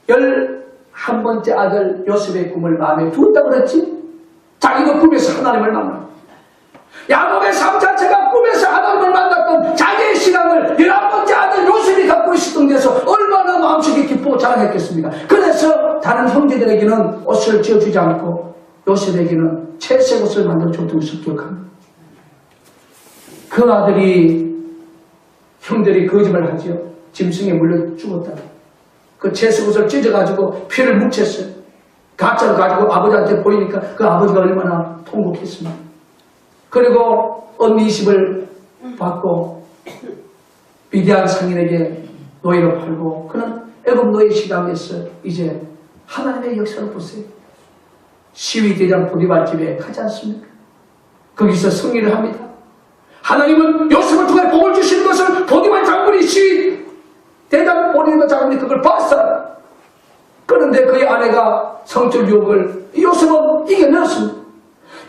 11번째 아들 요셉의 꿈을 마음에 두었다고 그랬지? 자기도 꿈에서 하나님을 만나. 야곱의 삶 자체가 꿈에서 하나님을 만났던 자기의 신앙을 11번째 아들 요셉이 갖고 있었던 데서 얼마나 마음속에 기쁘고 자랑했겠습니까? 그래서 다른 형제들에게는 옷을 지어주지 않고 요셉에게는 채색 옷을 만들어줬던 것을 기억합니다. 그 아들이 형들이 거짓말을 하지요. 짐승에 물려 죽었다. 그 채색 옷을 찢어가지고 피를 묻혔어요. 가짜를 가지고 아버지한테 보이니까 그 아버지가 얼마나 통곡했습니까? 그리고 언니 20을 받고 비대한 상인에게 노예로 팔고 그는 애굽 노예 시당에서 이제 하나님의 역사를 보세요. 시위대장 보디발 집에 가지 않습니까? 거기서 승리를 합니다. 하나님은 요셉을 통해 복을 주시는 것을 보디발 장군이 시위대장 보디발 장군이 그걸 봤어요. 그런데 그의 아내가 성적 유혹을 요셉은 이겨냈습니다.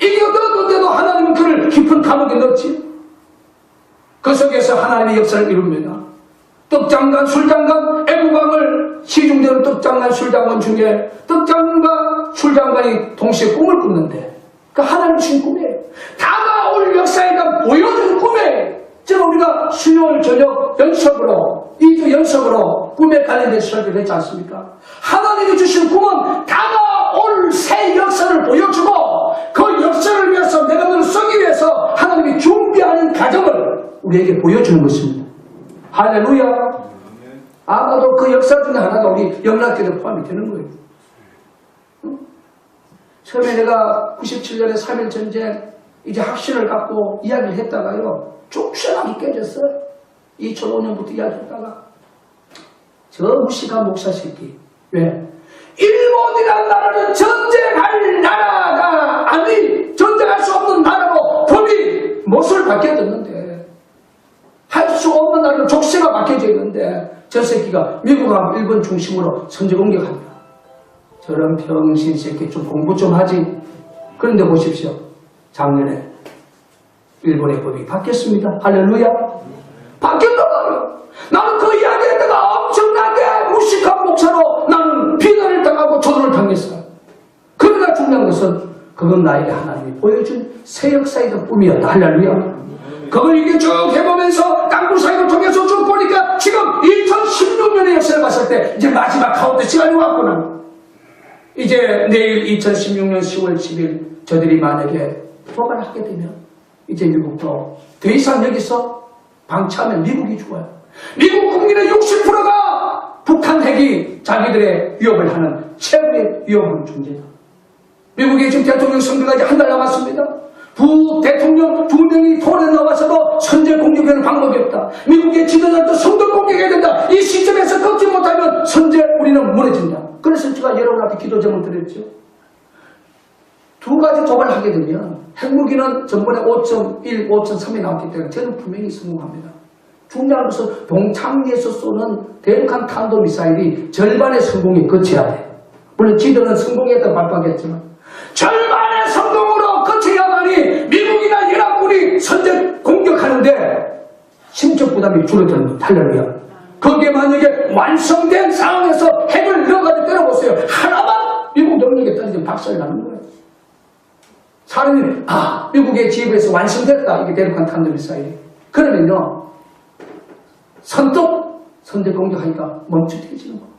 이겨냈는데도 하나님은 그를 깊은 감옥에 넣었지. 그 속에서 하나님의 역사를 이룹니다. 떡장관, 술장관, 애국왕을 시중되는 떡장관, 술장관 중에 떡장관과 술장관이 동시에 꿈을 꾸는데 그 하나님 주신 꿈이에요. 다가올 역사에가 보여준 꿈이에요. 지금 우리가 수요일 저녁 연속으로 2주 연속으로 꿈에 관련된 설교를 했지 않습니까? 하나님이 주신 꿈은 다가올 새 역사를 보여주고 그 역사를 위해서 내가 너를 쓰기 위해서 하나님이 준비하는 과정을 우리에게 보여주는 것입니다. 할렐루야. 아마도 그 역사 중에 하나가 우리 영락교도 포함이 되는 거예요. 처음에 내가 97년에 3.1 전쟁 이제 확신을 갖고 이야기를 했다가요. 쫓겨나게 깨졌어요. 2005년부터 이야기했다가 저 무식한 목사 새끼. 왜? 일본이란 나라는 전쟁할 나라가 아니 전쟁할 수 없는 나라로 법이 못을 바뀌어졌는데 할 수 없는 나라로 족쇄가 바뀌어져 있는데 저 새끼가 미국하고 일본 중심으로 선제 공격합니다. 저런 병신 새끼 좀 공부 좀 하지. 그런데 보십시오. 작년에 일본의 법이 바뀌었습니다. 할렐루야. 바뀌었다고요. 나는 그 이야기에다가 엄청나게 무식한 목사로 나는 비난을 당하고 조롱을 당했어요. 그러나 중요한 것은 그건 나에게 하나님이 보여준 새 역사이던 꿈이었다. 할렐루야. 그걸 이게 쭉 해보면서 땅굴사이를 통해서 쭉 보니까 지금 2016년의 역사를 봤을 때 이제 마지막 가운데 시간이 왔구나. 이제 내일 2016년 10월 10일 저들이 만약에 포괄을 하게 되면 이제 미국도 더 이상 여기서 방치하면 미국이 죽어요. 미국 국민의 60%가 북한 핵이 자기들의 위협을 하는 최고의 위험한 존재다. 미국의 지금 대통령 선거가 이제 한 달 남았습니다. 부 대통령 2명이 토론에 나와서도 선제 공격하는 방법이 없다. 미국의 지도자도 성도 공격해야 된다. 이 시점에서 걷지 못하면 선제 우리는 무너진다. 그래서 제가 여러분 앞에 기도 제목을 드렸죠. 두 가지 도발을 하게 되면 핵무기는 전번에 5.1, 5.3이 나왔기 때문에 저는 분명히 성공합니다. 중요한 것은 동창리에서 쏘는 대륙간 탄도미사일이 절반의 성공이 거쳐야 돼. 물론 지도는 성공했다고 발표하겠지만 절반의 성공으로 거쳐야만이 미국이나 연합군이 선제 공격하는데 심적 부담이 줄어드는 것. 할렐루야. 거기에 만약에 완성된 상황에서 핵을 넣어가지고 때려보세요. 하나만 미국 능력에 떨어지면 박살나는 거예요. 사람이 미국의 지역에서 완성됐다. 이게 대륙간 탄도 미사일이. 그러면요. 선뜻 선제 공격하니까 멈추어지는 거예요.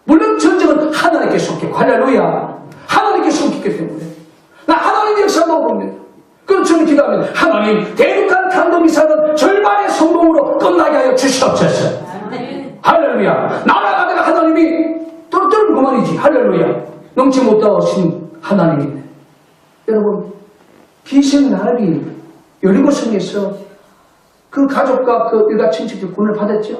물론 전쟁은 하나님께 속해. 할렐루야. 하나님께 속했기 때문에. 나 하나님의 역사도 봅니다. 그럼 저는 기도하면 하나님 대륙간 탄도미사일은 절반의 성공으로 끝나게 하여 주시옵소서. 할렐루야. 나라가 내가 하나님이 떨어뜨리면 그만이지. 할렐루야. 넘지 못하신 하나님이네. 여러분 기생나비 여리고성에서 그 가족과 그 일가 친척들 군을 받았죠.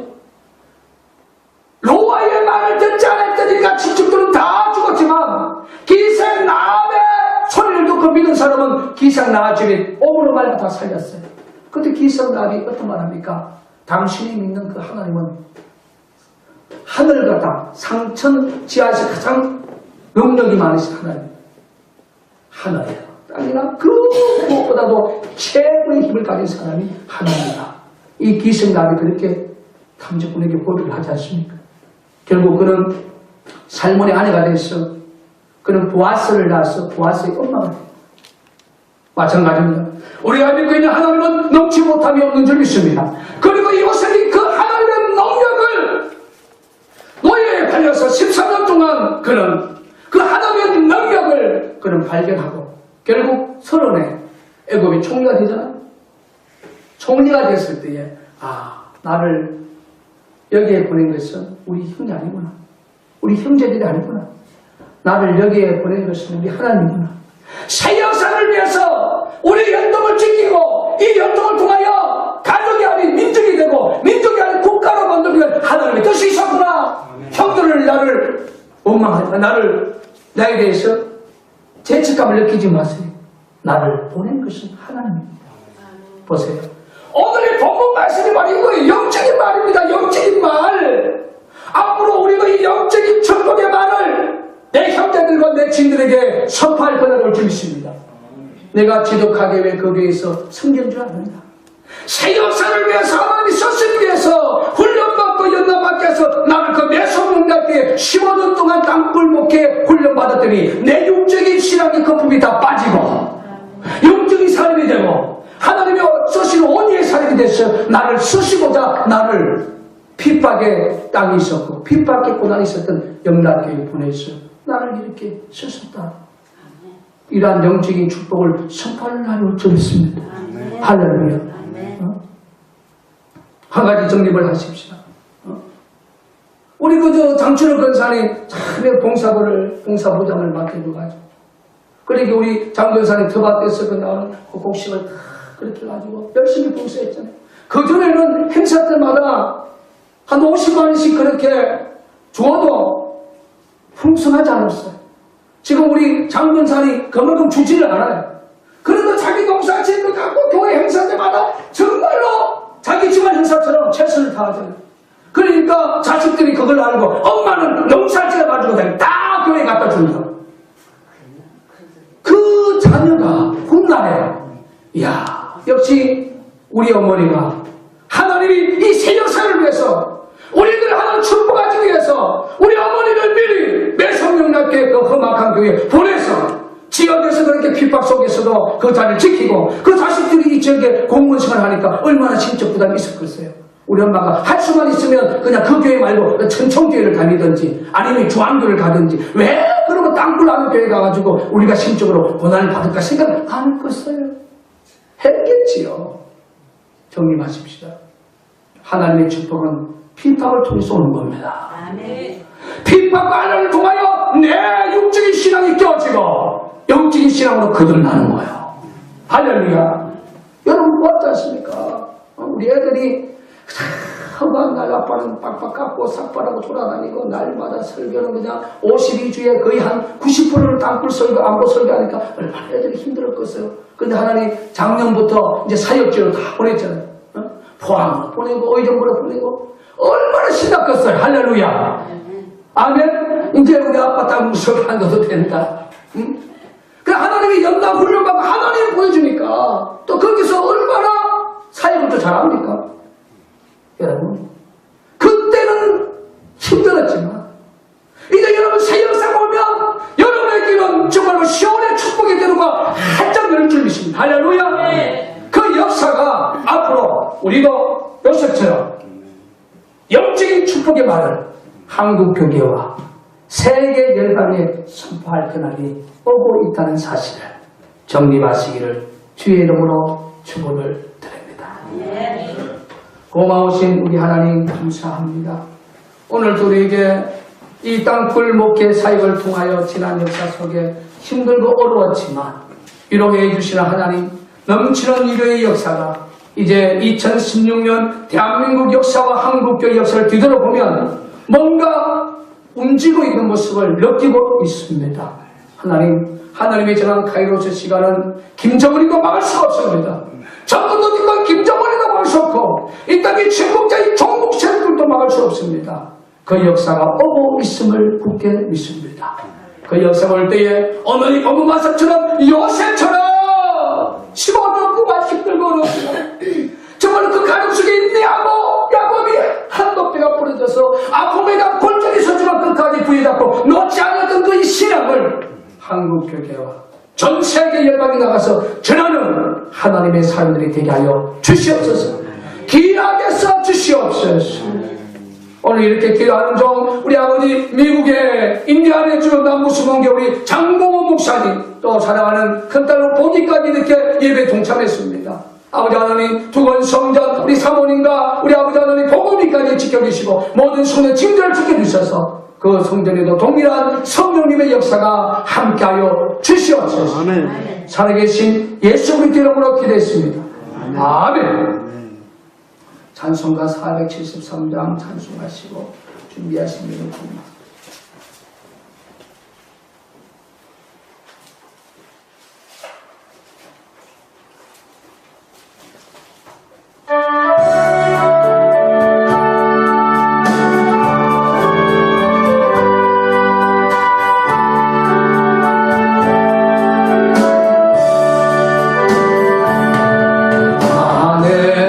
노아의 말을 듣지 않았던 일가 친척들은 다 죽었지만 기생나비의 소리를 듣고 믿은 사람은 기생나비의 오므로 말고 다 살렸어요. 그런데 기생나비 어떤 말 합니까? 당신이 믿는 그 하나님은 하늘과 땅 상천 지하에서 가장 능력이 많으신 하나님. 하나예요. 땅이나 그 무엇보다도 최고의 힘을 가진 사람이 하나님이다. 이 기생나비 그렇게 탐정꾼에게 보류를 하지 않습니까? 결국 그는 살몬의 아내가 돼서 그는 보아스를 낳아서 보아스의 엄마가 돼요. 마찬가지입니다. 우리가 믿고 있는 하나님은 넘지 못함이 없는 줄 믿습니다. 그리고 이곳에 그 하나님의 능력을 노예에 팔려서 13년 동안 그는 그 하나님의 능력을 그는 발견하고 결국 30에 애굽이 총리가 되잖아요. 총리가 됐을 때에 나를 여기에 보낸 것은 우리 형이 아니구나. 우리 형제들이 아니구나. 나를 여기에 보낸 것은 우리 하나님이구나. 새 역사를 위해서 우리 연동을 지키고 이 연동을 통하여 가족이 아닌 민족이 되고 민족이 아닌 국가로 만들기 위한 하나님의 뜻이 있었구나. 형들을 나를 원망하니까 나에 대해서 죄책감을 느끼지 마세요. 나를 보낸 것은 하나님입니다. 보세요. 오늘의 본문 말씀이 바로 이거예요. 영적인 말입니다. 영적인 말. 앞으로 우리가 이 영적인 천국의 말을 내 형제들과 내 친들에게 선포할 권한을 올 줄 믿습니다. 내가 지독하게 왜 거기에서 섬긴 줄 압니다. 새 역사를 위해서 하나님이 썼기 위해서 훈련받고 연납받기 위해서 나를 그 매소문답게 15년 동안 땅굴 목회 훈련받았더니 내 육적인 신앙의 거품이 다 빠지고 영적인 사람이 되고 하나님이 쓰시는 온유의 사람이 돼서 나를 쓰시고자 나를 핍박의 땅이 있었고 핍박의 고난이 있었던 영락교에 보내서 나를 이렇게 쓰셨다. 이러한 영적인 축복을 선포를 하려고 줬습니다. 할렐루야. 한 가지 정립을 하십시다. 우리 그저 장춘호 권사님 참 봉사부장을 맡겨줘가지고 그러니까 우리 장권사님 터밭에서 그 나오는 그 곡식을 다 그렇게 가지고 열심히 봉사했잖아요. 그전에는 행사 때마다 한 50만원씩 그렇게 주어도 풍성하지 않았어요. 지금 우리 장권사님 그만큼 주지를 않아요. 그래도 자기 농사짓는 거 갖고 교회 행사 때마다 정말로 자기 집안 행사처럼 최선을 다하잖아요. 그러니까 자식들이 그걸 알고 엄마는 농사지어 가지고 다 교회에 갖다 준다. 그 자녀가 훗날에 이야 역시 우리 어머니가 하나님이 이 새 역사를 위해서 우리들 하나님 축복하기 위해서 우리 어머니를 미리 매성령답게 그 험악한 교회에 보내서 지역에서 그렇게 핍박 속에서도 그 자리를 지키고 그 자식들이 이 지역에 공무원생활을 하니까 얼마나 심적 부담이 있었겠어요. 우리 엄마가 할 수만 있으면 그냥 그 교회 말고 천청교회를 다니든지 아니면 주안교를 가든지 왜 그러면 땅굴 아는 교회 가가지고 우리가 심적으로 고난을 받을까 생각 안 했겠어요. 했겠지요. 정립하십시다. 하나님의 축복은 핍박을 통해서 오는 겁니다. 핍박과 아련을 통하여 내 육적인 신앙이 깨어지고 영적인 신앙으로 거듭나는 거예요. 할렐루야. 여러분 보았지 않습니까? 우리 애들이 한번 날 아빠는 빡빡 깎고 삭발하고 돌아다니고 날마다 설교는 그냥 52주에 거의 한 90%를 땅굴 설교, 안보 설교하니까 얼마나 애들이 힘들었겠어요. 근데 하나님 작년부터 이제 사역지로 다 보냈잖아요. 포항으로 보내고 의정부로 보내고 얼마나 신났겠어요. 할렐루야. 아멘. 이제 우리 아빠 땅굴 설교 안 가도 된다. 응? 그 하나님이 연단 훈련받고 하나님 보여주니까 또 거기서 얼마나 사역을 또 잘합니까? 여러분 그때는 힘들었지만 이제 여러분 새 역사가 오면 여러분에게는 정말로 시온의 축복의 대로가 할렐루야. 그 역사가 앞으로 우리도 요셉처럼 영적인 축복의 말을 한국 교계와 세계 열방에 선포할 그날이 오고 있다는 사실을 정립하시기를 주의 이름으로 축원을 드립니다. 고마우신 우리 하나님 감사합니다. 오늘도 우리에게 이 땅 굴목회 사역을 통하여 지난 역사 속에 힘들고 어려웠지만 위로해 주시는 하나님, 넘치는 위로의 역사가 이제 2016년 대한민국 역사와 한국교회 역사를 뒤돌아보면 뭔가 움직이고 있는 모습을 느끼고 있습니다. 하나님의 전한 카이로스 시간은 김정은이도 막을 수가 없습니다. 전도도님과 김정은이도 막을 수 없고 이 땅의 침묵자의 종북 세력들도 막을 수 없습니다. 그 역사가 오고 있음을 굳게 믿습니다. 그 역사가 올 때에 어머니 어머마사처럼 요셉처럼 15년 동안 힘들고 어렵습니다. 정말 그 가족 속에 있는 야곱이 한높이가 부러져서 아픔에다 골짜기 서지만 끝까지 부여잡고 놓지 않았던 그 이 신앙을 한국교회와 전 세계 열방에 나가서 전하는 하나님의 사람들이 되게 하여 주시옵소서. 귀하게 써 주시옵소서. 오늘 이렇게 기도하는 중 우리 아버지 미국의 인디아나 주 남부수문교 우리 장봉호 목사님 또 사랑하는 큰딸로 보기까지 이렇게 예배 동참했습니다. 아버지 하나님 두번 성전 우리 사모님과 우리 아버지 하나님 복음이까지 지켜주시고 모든 손에 짐들을 지켜주셔서 그 성전에도 동일한 성령님의 역사가 함께하여 주시옵소서. 아멘. 살아계신 예수 그리스도 이름으로 기도했습니다. 아멘. 찬송가 473장 찬송하시고 준비하시면 됩니다. 내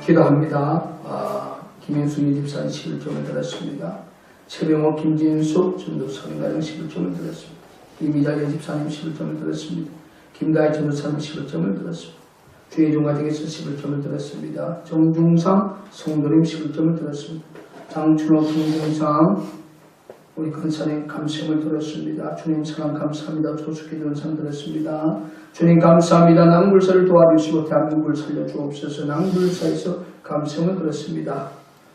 기도합니다. 김인숙 집사님 11점을 들었습니다. 최병호, 김진숙 전도사님가정 11점을 들었습니다. 이미자계 집사님 11점을 들었습니다. 김다희 전도사님 11점을 들었습니다. 주의종 가정에서 11점을 들었습니다. 정중상 성도님 11점을 들었습니다. 장춘호 정중상 우리 권사님 감성을 들었습니다. 주님 사랑 감사합니다. 조숙기 전상 들었습니다. 주님 감사합니다. 낭불사를 도와주시고 대한민국을 살려주옵소서. 낭불사에서 감성을 들었습니다.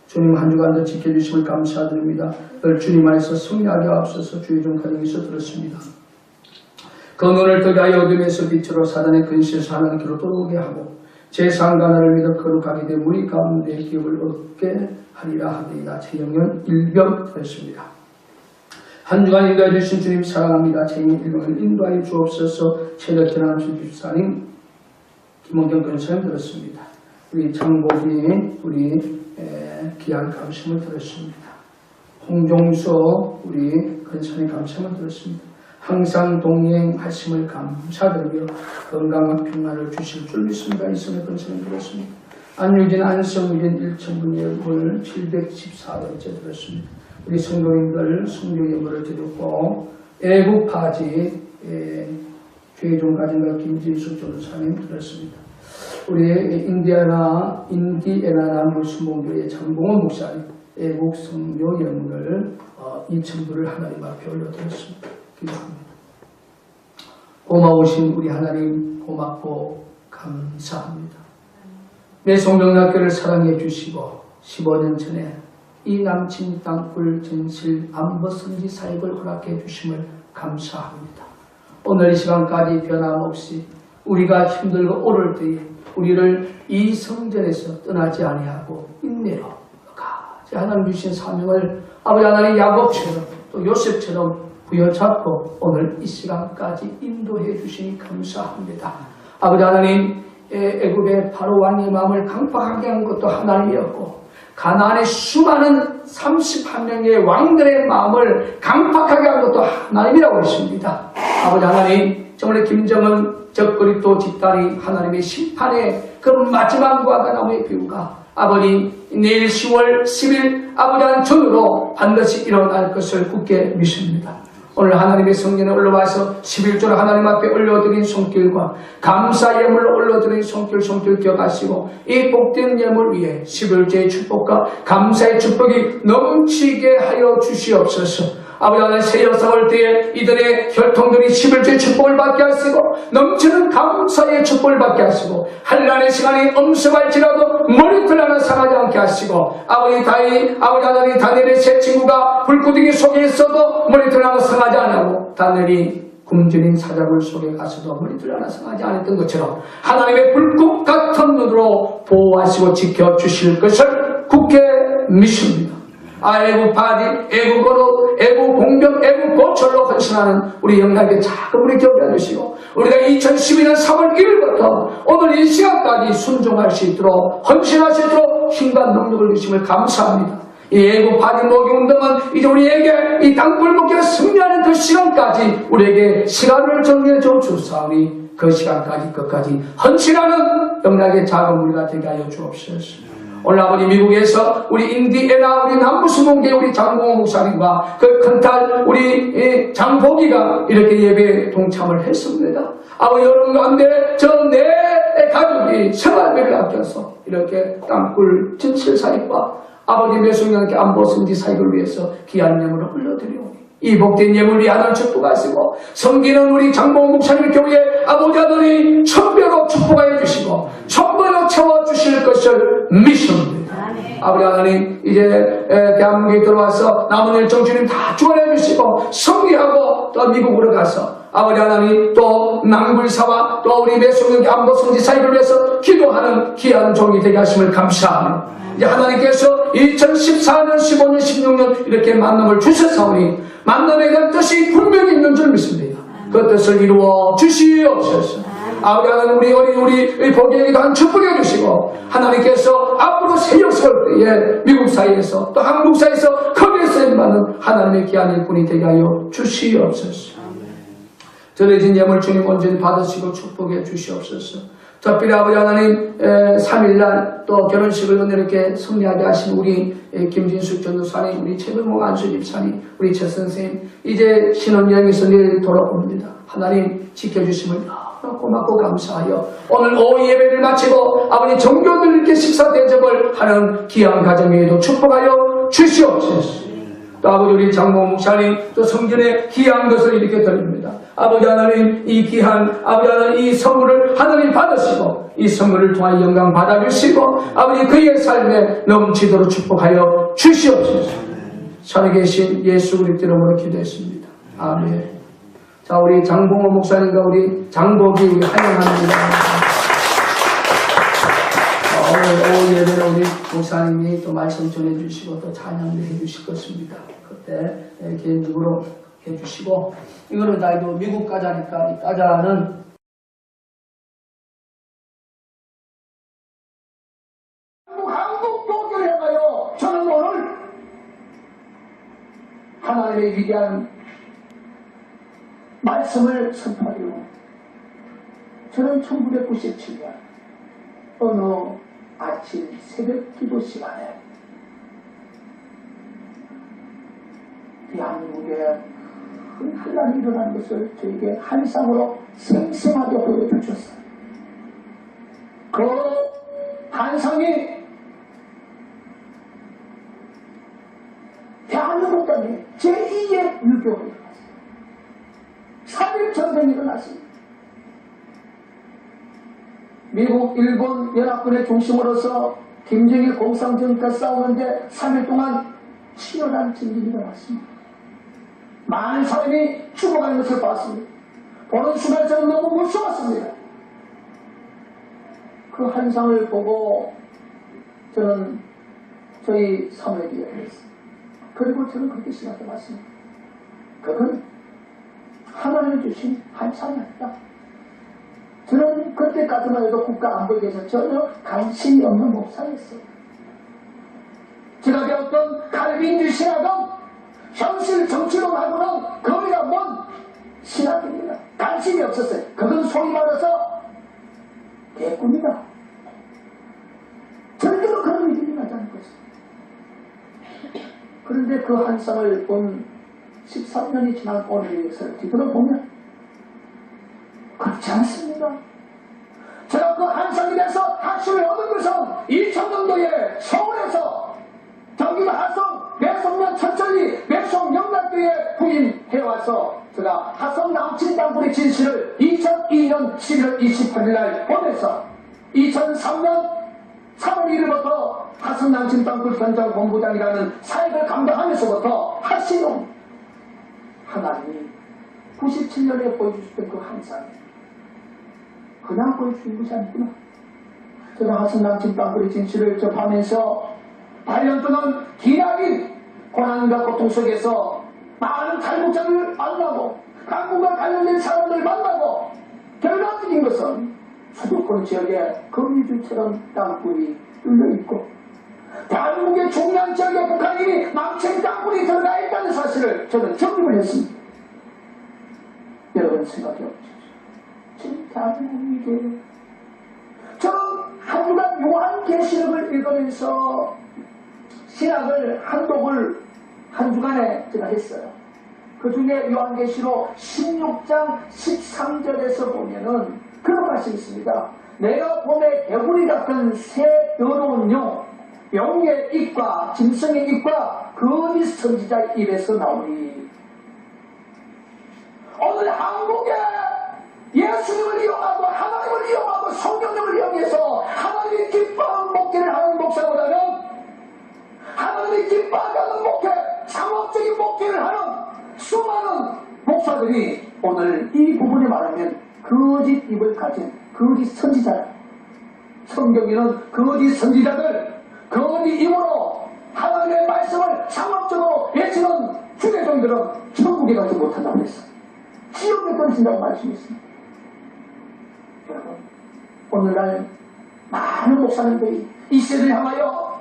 주님 한 주간도 지켜주심을 감사드립니다. 늘 주님 안에서 승리하게 하옵소서. 주의종 가정에서 들었습니다. 그 눈을 뜨게 하여 어둠에서 빛으로 사단의 근시에서 하나님 길로 돌아오게 하고 제3가 나를 믿어 거룩하게 되 우리 가운데 기업을 얻게 하리라 하리라. 최영현 일병 들었습니다. 한 주간 인도해 주신 주님 사랑합니다. 최영현 일병을 인도하여 주옵소서. 최덕현 집사님 김원경 권사님 들었습니다. 우리 장복이 우리 귀한 감심을 들었습니다. 홍종수 우리 권사님 감심을 들었습니다. 항상 동행하심을 감사드리며 건강한 평안을 주실 줄 믿습니다. 이성의 권사님 들었습니다. 안유진, 안성유진 1,000분의 오늘 714번째 들었습니다. 우리 성도님들 성령 예물을 드렸고 애국파지 최종 가정과 김진숙 전사님 들었습니다. 우리 인디애나 남부순복교회 장봉원 목사님 애국 성령 예물을 2,000불을 하나님 앞에 올려드렸습니다. 기도합니다. 고마우신 우리 하나님 고맙고 감사합니다. 내 성명학교를 사랑해 주시고 15년 전에 이 남친 땅굴 진실 안버선지 사역을 허락해 주심을 감사합니다. 오늘 이 시간까지 변함없이 우리가 힘들고 오를 때에 우리를 이 성전에서 떠나지 아니하고 인내로 끝까지 하나님 주신 사명을 아버지 하나님 야곱처럼 또 요셉처럼 부여잡고 오늘 이 시간까지 인도해 주시니 감사합니다. 아버지 하나님 애굽의 바로 왕의 마음을 강팍하게 한 것도 하나님이었고 가나안의 수많은 31명의 왕들의 마음을 강팍하게 한 것도 하나님이라고 했습니다. 아버지 하나님 정말 김정은 적그리스도 집단이 하나님의 심판의 그 마지막 무화과나무의 비유가 아버지 내일 10월 10일 아버지 한 전으로 반드시 일어날 것을 굳게 믿습니다. 오늘 하나님의 성전에 올라와서 11조를 하나님 앞에 올려드린 손길과 감사 예물로 올려드린 손길 기억하시고 이 복된 예물 위에 11조의 축복과 감사의 축복이 넘치게 하여 주시옵소서. 아버지 하나님 새 역사 올 때에 이들의 혈통들이 11조의 축복을 받게 하시고 넘치는 감사의 축복을 받게 하시고 한란의 시간이 엄습할지라도 머리털 하나 상하지 않게 하시고 아버지 하나님 다니엘의 세 친구가 불구덩이 속에 있어도 머리털 하나 상하지 않고 다니엘이 굶주린 사자굴 속에 가서도 머리털 하나 상하지 않았던 것처럼 하나님의 불꽃 같은 눈으로 보호하시고 지켜주실 것을 굳게 믿습니다. 애국 바디, 애국 거룩, 애국 공병, 애국 고철로 헌신하는 우리 영락의 작은 우리 격려 주시고 우리가 2012년 3월 1일부터 오늘 이 시간까지 순종할 수 있도록 헌신할 수 있도록 힘과 능력을 주심을 감사합니다. 이 애국 바디 모기 운동은 이제 우리에게 이 땅굴 먹기를 승리하는 그 시간까지 우리에게 시간을 정해 주옵사오니 그 시간까지 끝까지 헌신하는 영락의 작은 우리가 되게 하여 주옵소서. 오늘 아버지 미국에서 우리 인디애나 우리 남부수목교회 우리 장봉호 목사님과 그 큰딸 우리 장보기가 이렇게 예배에 동참을 했습니다. 아버지 여러분 가운데 저 내 가족이 생활비를 아껴서 이렇게 땅굴 진실 사역과 아버지 매송령께 안보선지 사역을 위해서 귀한 예물을 올려드리오니 이 복된 예물 위에 하나님 축복하시고 섬기는 우리 장봉호 목사님 교회 아버지 아들이 천배로 축복하여 주시고 천배로 채워주실 것을 믿습니다. 아버지 하나님 이제 대한민국에 들어와서 남은 일정 주님 다 주관해 주시고 승리하고 또 미국으로 가서 아버지 하나님 또 낭불사와 또 우리 매송령께 안보선지 사역을 위해서 기도하는 귀한 종이 되게 하심을 감사합니다. 이제 하나님께서 2014년, 15년, 16년 이렇게 만남을 주셨사오니 만남에 대한 뜻이 분명히 있는 줄 믿습니다. 그 뜻을 이루어 주시옵소서. 아버지 하나님 우리 보기에게도 한 축복해 주시고 하나님께서 앞으로 새 역사를 때에 미국 사이에서 또 한국 사이에서 크게 쓰임받는 하나님의 귀한 일꾼이 되게 하여 주시옵소서. 전해진 예물 주님 온전히 받으시고 축복해 주시옵소서. 특별히 아버지 하나님 3일날 또 결혼식을 이렇게 승리하게 하신 우리 김진숙 전도사님, 우리 최병목 안수 집사님, 우리 최 선생님 이제 신혼여행에서 내일 돌아옵니다. 하나님 지켜주심을 너무 고맙고 감사하여 오늘 오후 예배를 마치고 아버지 정교들께 식사 대접을 하는 귀한 가정에도 축복하여 주시옵소서. 또 아버지 우리 장모 목사님 또 성전에 귀한 것을 이렇게 드립니다. 아버지 하나님 이 귀한 아버지 하나님 이 선물을 하나님 받으시고 이 선물을 통하여 영광 받아주시고 아버지 그의 삶에 넘치도록 축복하여 주시옵소서. 살아계신 예수 그리스도 이름으로 기도했습니다. 아멘. 자 우리 장봉호 목사님과 우리 장복이 우리 환영합니다. 오늘 예배를 우리 목사님이 또 말씀 전해주시고 또 찬양도 해주실 것입니다. 그때 개인적으로 해주시고 이거는 다 이거 미국 과자니까 이 과자는 한국 교회를 향하여 저는 오늘 하나님의 위대한 말씀을 선포하려 저는 1997년 어느 아침 새벽 기도 시간에 대한민국에 큰 환란이 일어난 것을 저에게 환상으로 생생하게 보여주셨어요. 그 환상이 대한민국 땅에 제2의 유교가 일어났어요. 3.1 전쟁이 일어났습니다. 미국, 일본 연합군의 중심으로서 김정일 공산정권과 싸우는데 3일 동안 치열한 전쟁이 일어났습니다. 많은 사람이 죽어가는 것을 봤습니다. 보는 순간 저는 너무 무서웠습니다. 그 환상을 보고 저는 저희 사모에게 얘기했습니다. 그리고 저는 그렇게 생각해 봤습니다. 그건 하나님이 주신 환상이 아니다. 저는 그때까지만 해도 국가 안보에 대해서 전혀 관심이 없는 목사였어요. 제가 배웠던 칼빈주 신학은 현실 정치로 말고는 거리가 먼 신학입니다. 관심이 없었어요. 그건 소위 말해서 개꿈이다. 절대로 그런 믿음이 나지 않을 것입니다. 그런데 그 환상을 본 13년이 지난 오늘의 역사를 뒤돌아보면 그렇지 않습니다. 제가 그 환상에 대해서 학습을 얻은 것은 2000년도에 서울에서 경기도 하성 매송면 천천히 매송 영락교에 부임해와서 제가 하성 남친 땅굴의 진실을 2002년 11월 28일 날 보내서 2003년 3월 1일부터 하성 남친 땅굴 현장 본부장이라는 사역을 감당하면서부터 하시는 하나님이 97년에 보여주셨던 그 환상이 그냥 보여주신 것이 아니구나. 제가 하성 남친 땅굴의 진실을 접하면서 8년 동안 기나긴 고난과 고통 속에서 많은 탈북자를 만나고 한국과 관련된 사람들을 만나고 결론적인 것은 수도권 지역에 거미줄처럼 땅굴이 뚫려있고 대한민국의 중요한 지역에 북한인이 망친 땅굴이 들어가 있다는 사실을 저는 정립을 했습니다. 여러분 생각해 보십시오. 지금 대한민국이 저는 한 주간 요한계시록을 읽으면서 신학을 한독을 한 주간에 제가 했어요. 그 중에 요한계시록 16장 13절에서 보면은 그런 말씀이 있습니다. 내가 봄에 개구리 같은 새 더러운 영의 입과 짐승의 입과 거짓 선지자의 입에서 나오니 오늘 한국에 예수님을 이용하고 하나님을 이용하고 성령님을 이용해서 하나님이 기뻐하는 목회를 하는 목사보다는 하나님이 기뻐하지 않는 목회, 상업적인 목회를 하는 수많은 목사들이 오늘 이 부분에 말하면 거짓 입을 가진 거짓 선지자, 성경에는 거짓 선지자들, 거짓 입으로 하나님의 말씀을 상업적으로 외치는 주례종들은 천국에 가지 못한다고 했어요. 지옥에 떨어진다고 말씀했습니다. 여러분, 오늘날 많은 목사님들이 이 시대를 향하여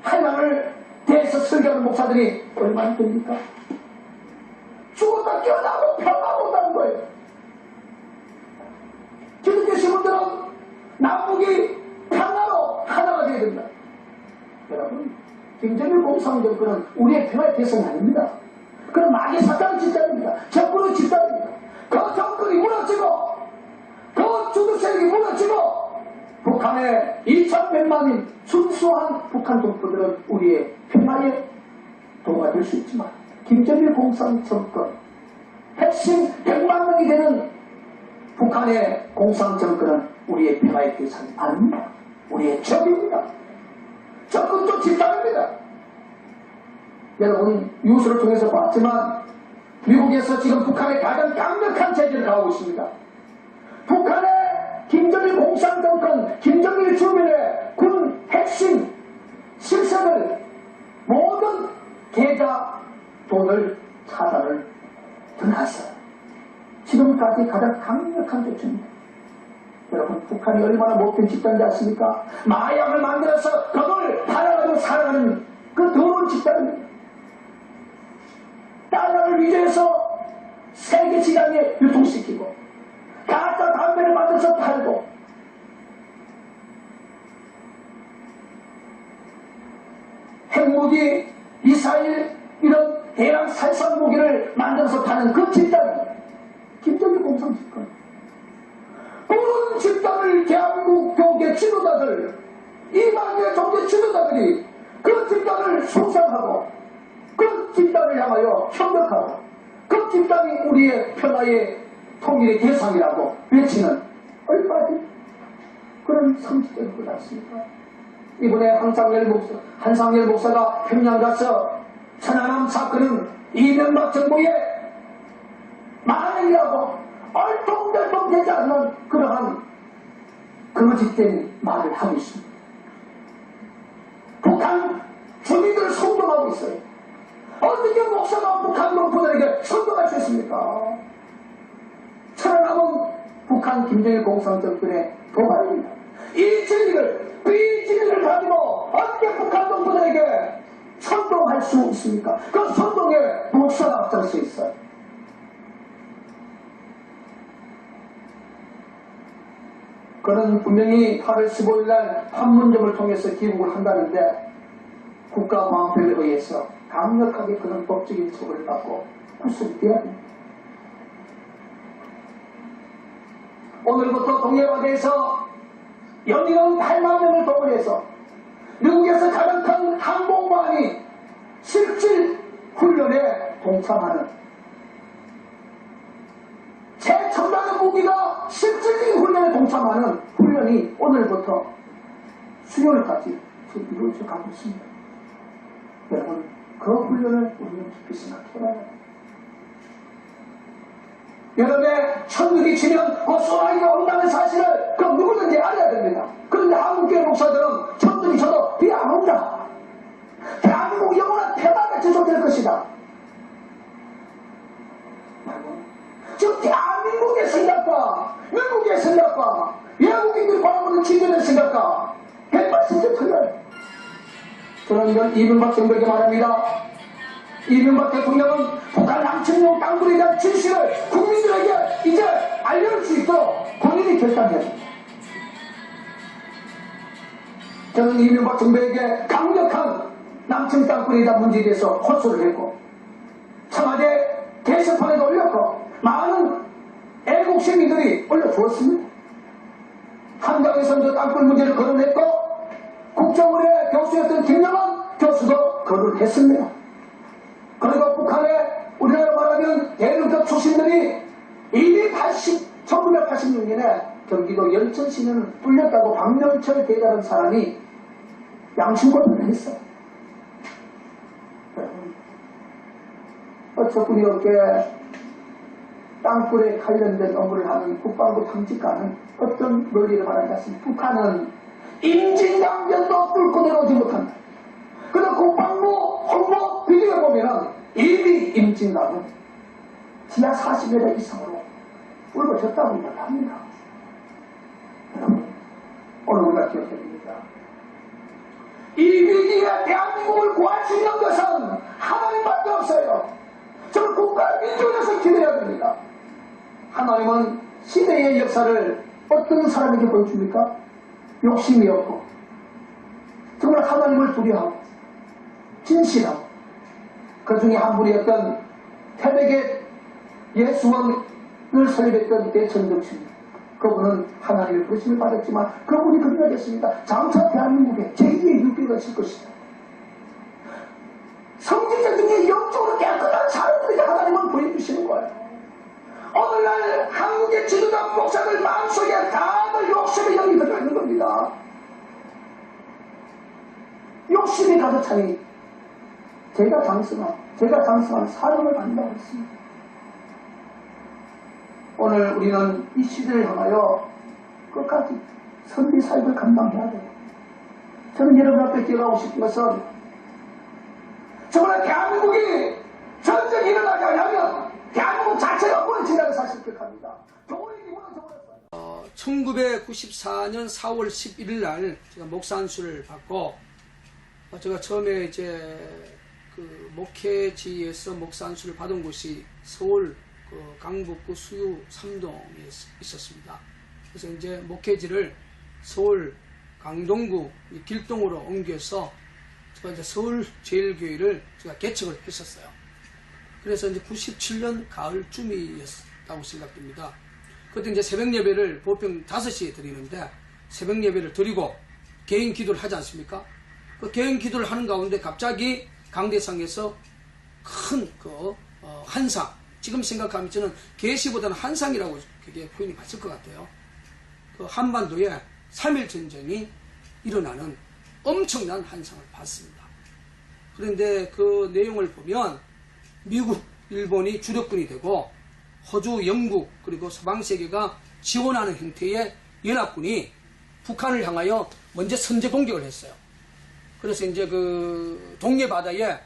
하나님을 대해서 설교하는 목사들이 얼마나 됩니까? 죽었다 깨어나고 변화가 온다는 거예요. 기독교 신분들은 남북이 평화로 하나가 되어야 된다. 여러분, 김정일 공산정권은 우리의 평화의 대상이 아닙니다. 그건 마귀 사탄의 집단입니다. 적군의 집단입니다. 그 정권이 무너지고 그 주도 세력이 무너지고 북한의 2,100만인 순수한 북한 동포들은 우리의 평화의 도구가 될 수 있지만 김정일 공산정권 핵심 100만 명이 되는 북한의 공산정권은 우리의 평화의 대상이 아닙니다. 우리의 적입니다. 적군도 집단입니다. 여러분 뉴스를 통해서 봤지만 미국에서 지금 북한에 가장 강력한 제재를 가하고 있습니다. 북한의 김정일 공산정권, 김정일 주변의 군 핵심 실세들 모든 계좌 돈을 차단을 드러났어요. 지금까지 가장 강력한 조치입니다. 여러분 북한이 얼마나 못된 집단인지 아십니까? 마약을 만들어서 그걸 팔아가지고 살아가는 그 더러운 집단입니다. 달러를 위조해서 세계 시장에 유통시키고 가짜 담배를 만들어서 팔고 핵무기, 미사일 이런 대량 살상 무기를 만들어서 파는 그 집단이 김정일 공산집단. 그런 집단을 대한민국 교계 지도자들, 이방의 종교 지도자들이 그 집단을 속상하고 그 집단을 향하여 협력하고 그 집단이 우리의 평화의 통일의 대상이라고 외치는 얼마나 그런 성취적인 것 같습니까? 이번에 한상열 목사가 평양 가서 천안함 사건은 이명박 정부의 만행이라고 얼통덜통 되지 않는 그러한 거짓된 말을 하고 있습니다. 북한 주민들을 선동하고 있어요. 어떻게 목사가 북한 농포들에게 선동할 수 있습니까? 천안함은 북한 김정일 공산정권의 도발입니다. 이 진리를, 비진리를 가지고 어떻게 북한 농포들에게 선동할 수 있습니까? 그 선동에 목사가 앞설 수 있어요. 그는 분명히 8월 15일 날 판문점을 통해서 귀국을 한다는데 국가보안법에 의해서 강력하게 그런 법적인 처벌을 받고 구속돼야 됩니다. 오늘부터 동해바다에서 연이은 8만 명을 동원해서 미국에서 가장 큰 항공모함이 실질 훈련에 동참하는 최첨단의 무기가 실질적인 훈련에 동참하는 훈련이 오늘부터 수요일까지 지금 이루어져 가고 있습니다. 여러분 그 훈련을 우리는 깊이 생각해봐야 합니다. 여러분의 천국이 치면 그 소나기가 온다는 사실을 그 누구든지 알아야 됩니다. 그런데 한국교회 목사들은 천국이 저도 비 안 온다. 대한민국 영원한 평화가 지속될 것이다. 즉 대한민국의 생각과 미국의 생각과 외국인들이 바라보는 기존의 생각과 180도 틀려요. 저는 이건 이명박 정부에게 말합니다. 이명박 대통령은 북한 남측용 땅굴에 대한 진실을 국민들에게 이제 알려줄 수 있도록 본인이 결단해야 됩니다. 저는 이명박 정부에게 강력한 남측 땅굴에 대한 문제에 대해서 호소를 했고 청와대 게시판에도 올렸고 많은 애국 시민들이 올려주었습니다. 한강에서도 땅굴 문제를 거론했고 국정원의 교수였던 김영환 교수도 거론을 했습니다. 그리고 북한에 우리나라 말하면 대륙적 출신들이 이미 1986년에 경기도 연천시는 뚫렸다고 박명철 대단한 사람이 양심고백을 했어요. 어처구니 없게 땅굴에 관련된 업무를 하는 국방부 탐지관은 어떤 논리를 말하지 않습니까? 북한은 임진강변도 뚫고 내려오지 못한다. 그래서 국방부 홍보 비디오에 보면은 이미 임진강은 지하 40m 이상으로 굵어졌다고 이야기합니다. 여러분, 오늘 우리가 기억해야 됩니다. 이 위기에 대한민국을 구할 수 있는 것은 하나님밖에 없어요. 저는 국가 민주에서 기도해야 됩니다. 하나님은 시대의 역사를 어떤 사람에게 보여줍니까? 욕심이 없고 정말 하나님을 두려워하고 진실하고 그 중에 한 분이었던 태백의 예수왕을 설립했던 대천정신, 그분은 하나님의 부르심을 받았지만 그분이 그렇게 됐습니다. 장차 대한민국에 제2의 유교가 있을 것이다. 성직자 중에 영적으로 깨끗한 사람들에게 하나님은 보여주시는 거예요. 오늘날 한국의 지도자 목사들 마음속에 다들 욕심의 영이 들어있는 겁니다. 욕심이 가득 차니 제가 장성한 사람을 만나고 있습니다. 오늘 우리는 이 시대를 향하여 끝까지 선비 사역을 감당해야 돼요. 저는 여러분 앞에 기억하고 싶은 것은 정말 대한민국이 전쟁이 일어나지 않으면 대한민국 자체가 무너진다는 사실을 기억합니다. 교회의 기본은 정말 1994년 4월 11일 날 제가 목사 안수를 받고 제가 처음에 이제 그 목회지에서 목사 안수를 받은 곳이 서울 그 강북구 수유 3동에 있었습니다. 그래서 이제 목회지를 서울 강동구 길동으로 옮겨서 제가 이제 서울 제일교회를 제가 개척을 했었어요. 그래서 이제 97년 가을쯤이었다고 생각됩니다. 그때 이제 새벽 예배를 보통 5시에 드리는데 새벽 예배를 드리고 개인 기도를 하지 않습니까? 그 개인 기도를 하는 가운데 갑자기 강대상에서 큰 그 한상, 지금 생각하면 저는 계시보다는 한상이라고 그게 표현이 맞을 것 같아요. 그 한반도에 3.1 전쟁이 일어나는 엄청난 한상을 봤습니다. 그런데 그 내용을 보면 미국, 일본이 주력군이 되고 호주, 영국 그리고 서방세계가 지원하는 형태의 연합군이 북한을 향하여 먼저 선제 공격을 했어요. 그래서 이제 그 동해 바다에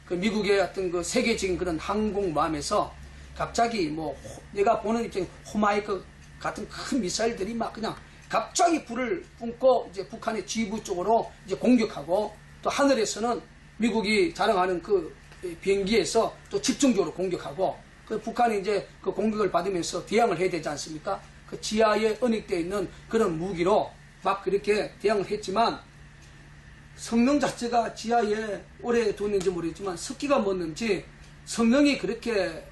그 미국의 어떤 그 세계적인 그런 항공모함에서 갑자기 뭐 내가 보는 입장에 호마이크 같은 큰 미사일들이 막 그냥 갑자기 불을 뿜고 이제 북한의 지부 쪽으로 이제 공격하고 또 하늘에서는 미국이 자랑하는 그 비행기에서 또 집중적으로 공격하고 그 북한이 이제 그 공격을 받으면서 대항을 해야 되지 않습니까? 그 지하에 은닉되어 있는 그런 무기로 막 그렇게 대항을 했지만 성능 자체가 지하에 오래 두었는지 모르겠지만 습기가 묻는지 성능이 그렇게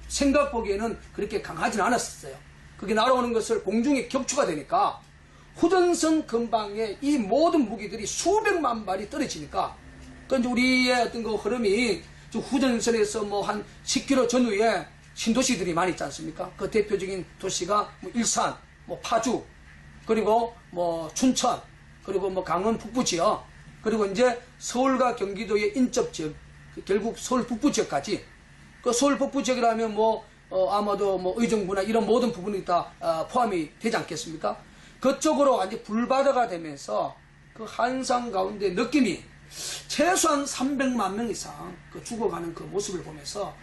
생각 보기에는 그렇게 강하진 않았어요. 그게 날아오는 것을 공중에 격추가 되니까 후전선 근방에 이 모든 무기들이 수백만 발이 떨어지니까 그러니까 우리의 어떤 그 흐름이 후전선에서 뭐 한 10km 전후에 신도시들이 많이 있지 않습니까? 그 대표적인 도시가 뭐 일산, 뭐 파주, 그리고 뭐 춘천, 그리고 뭐 강원 북부 지역, 그리고 이제 서울과 경기도의 인접 지역, 결국 서울 북부 지역까지. 그 서울 북부 지역이라면 뭐 아마도 뭐 의정부나 이런 모든 부분이 다 포함이 되지 않겠습니까? 그쪽으로 완전 불바다가 되면서 그 한상 가운데 느낌이 최소한 300만 명 이상 그 죽어가는 그 모습을 보면서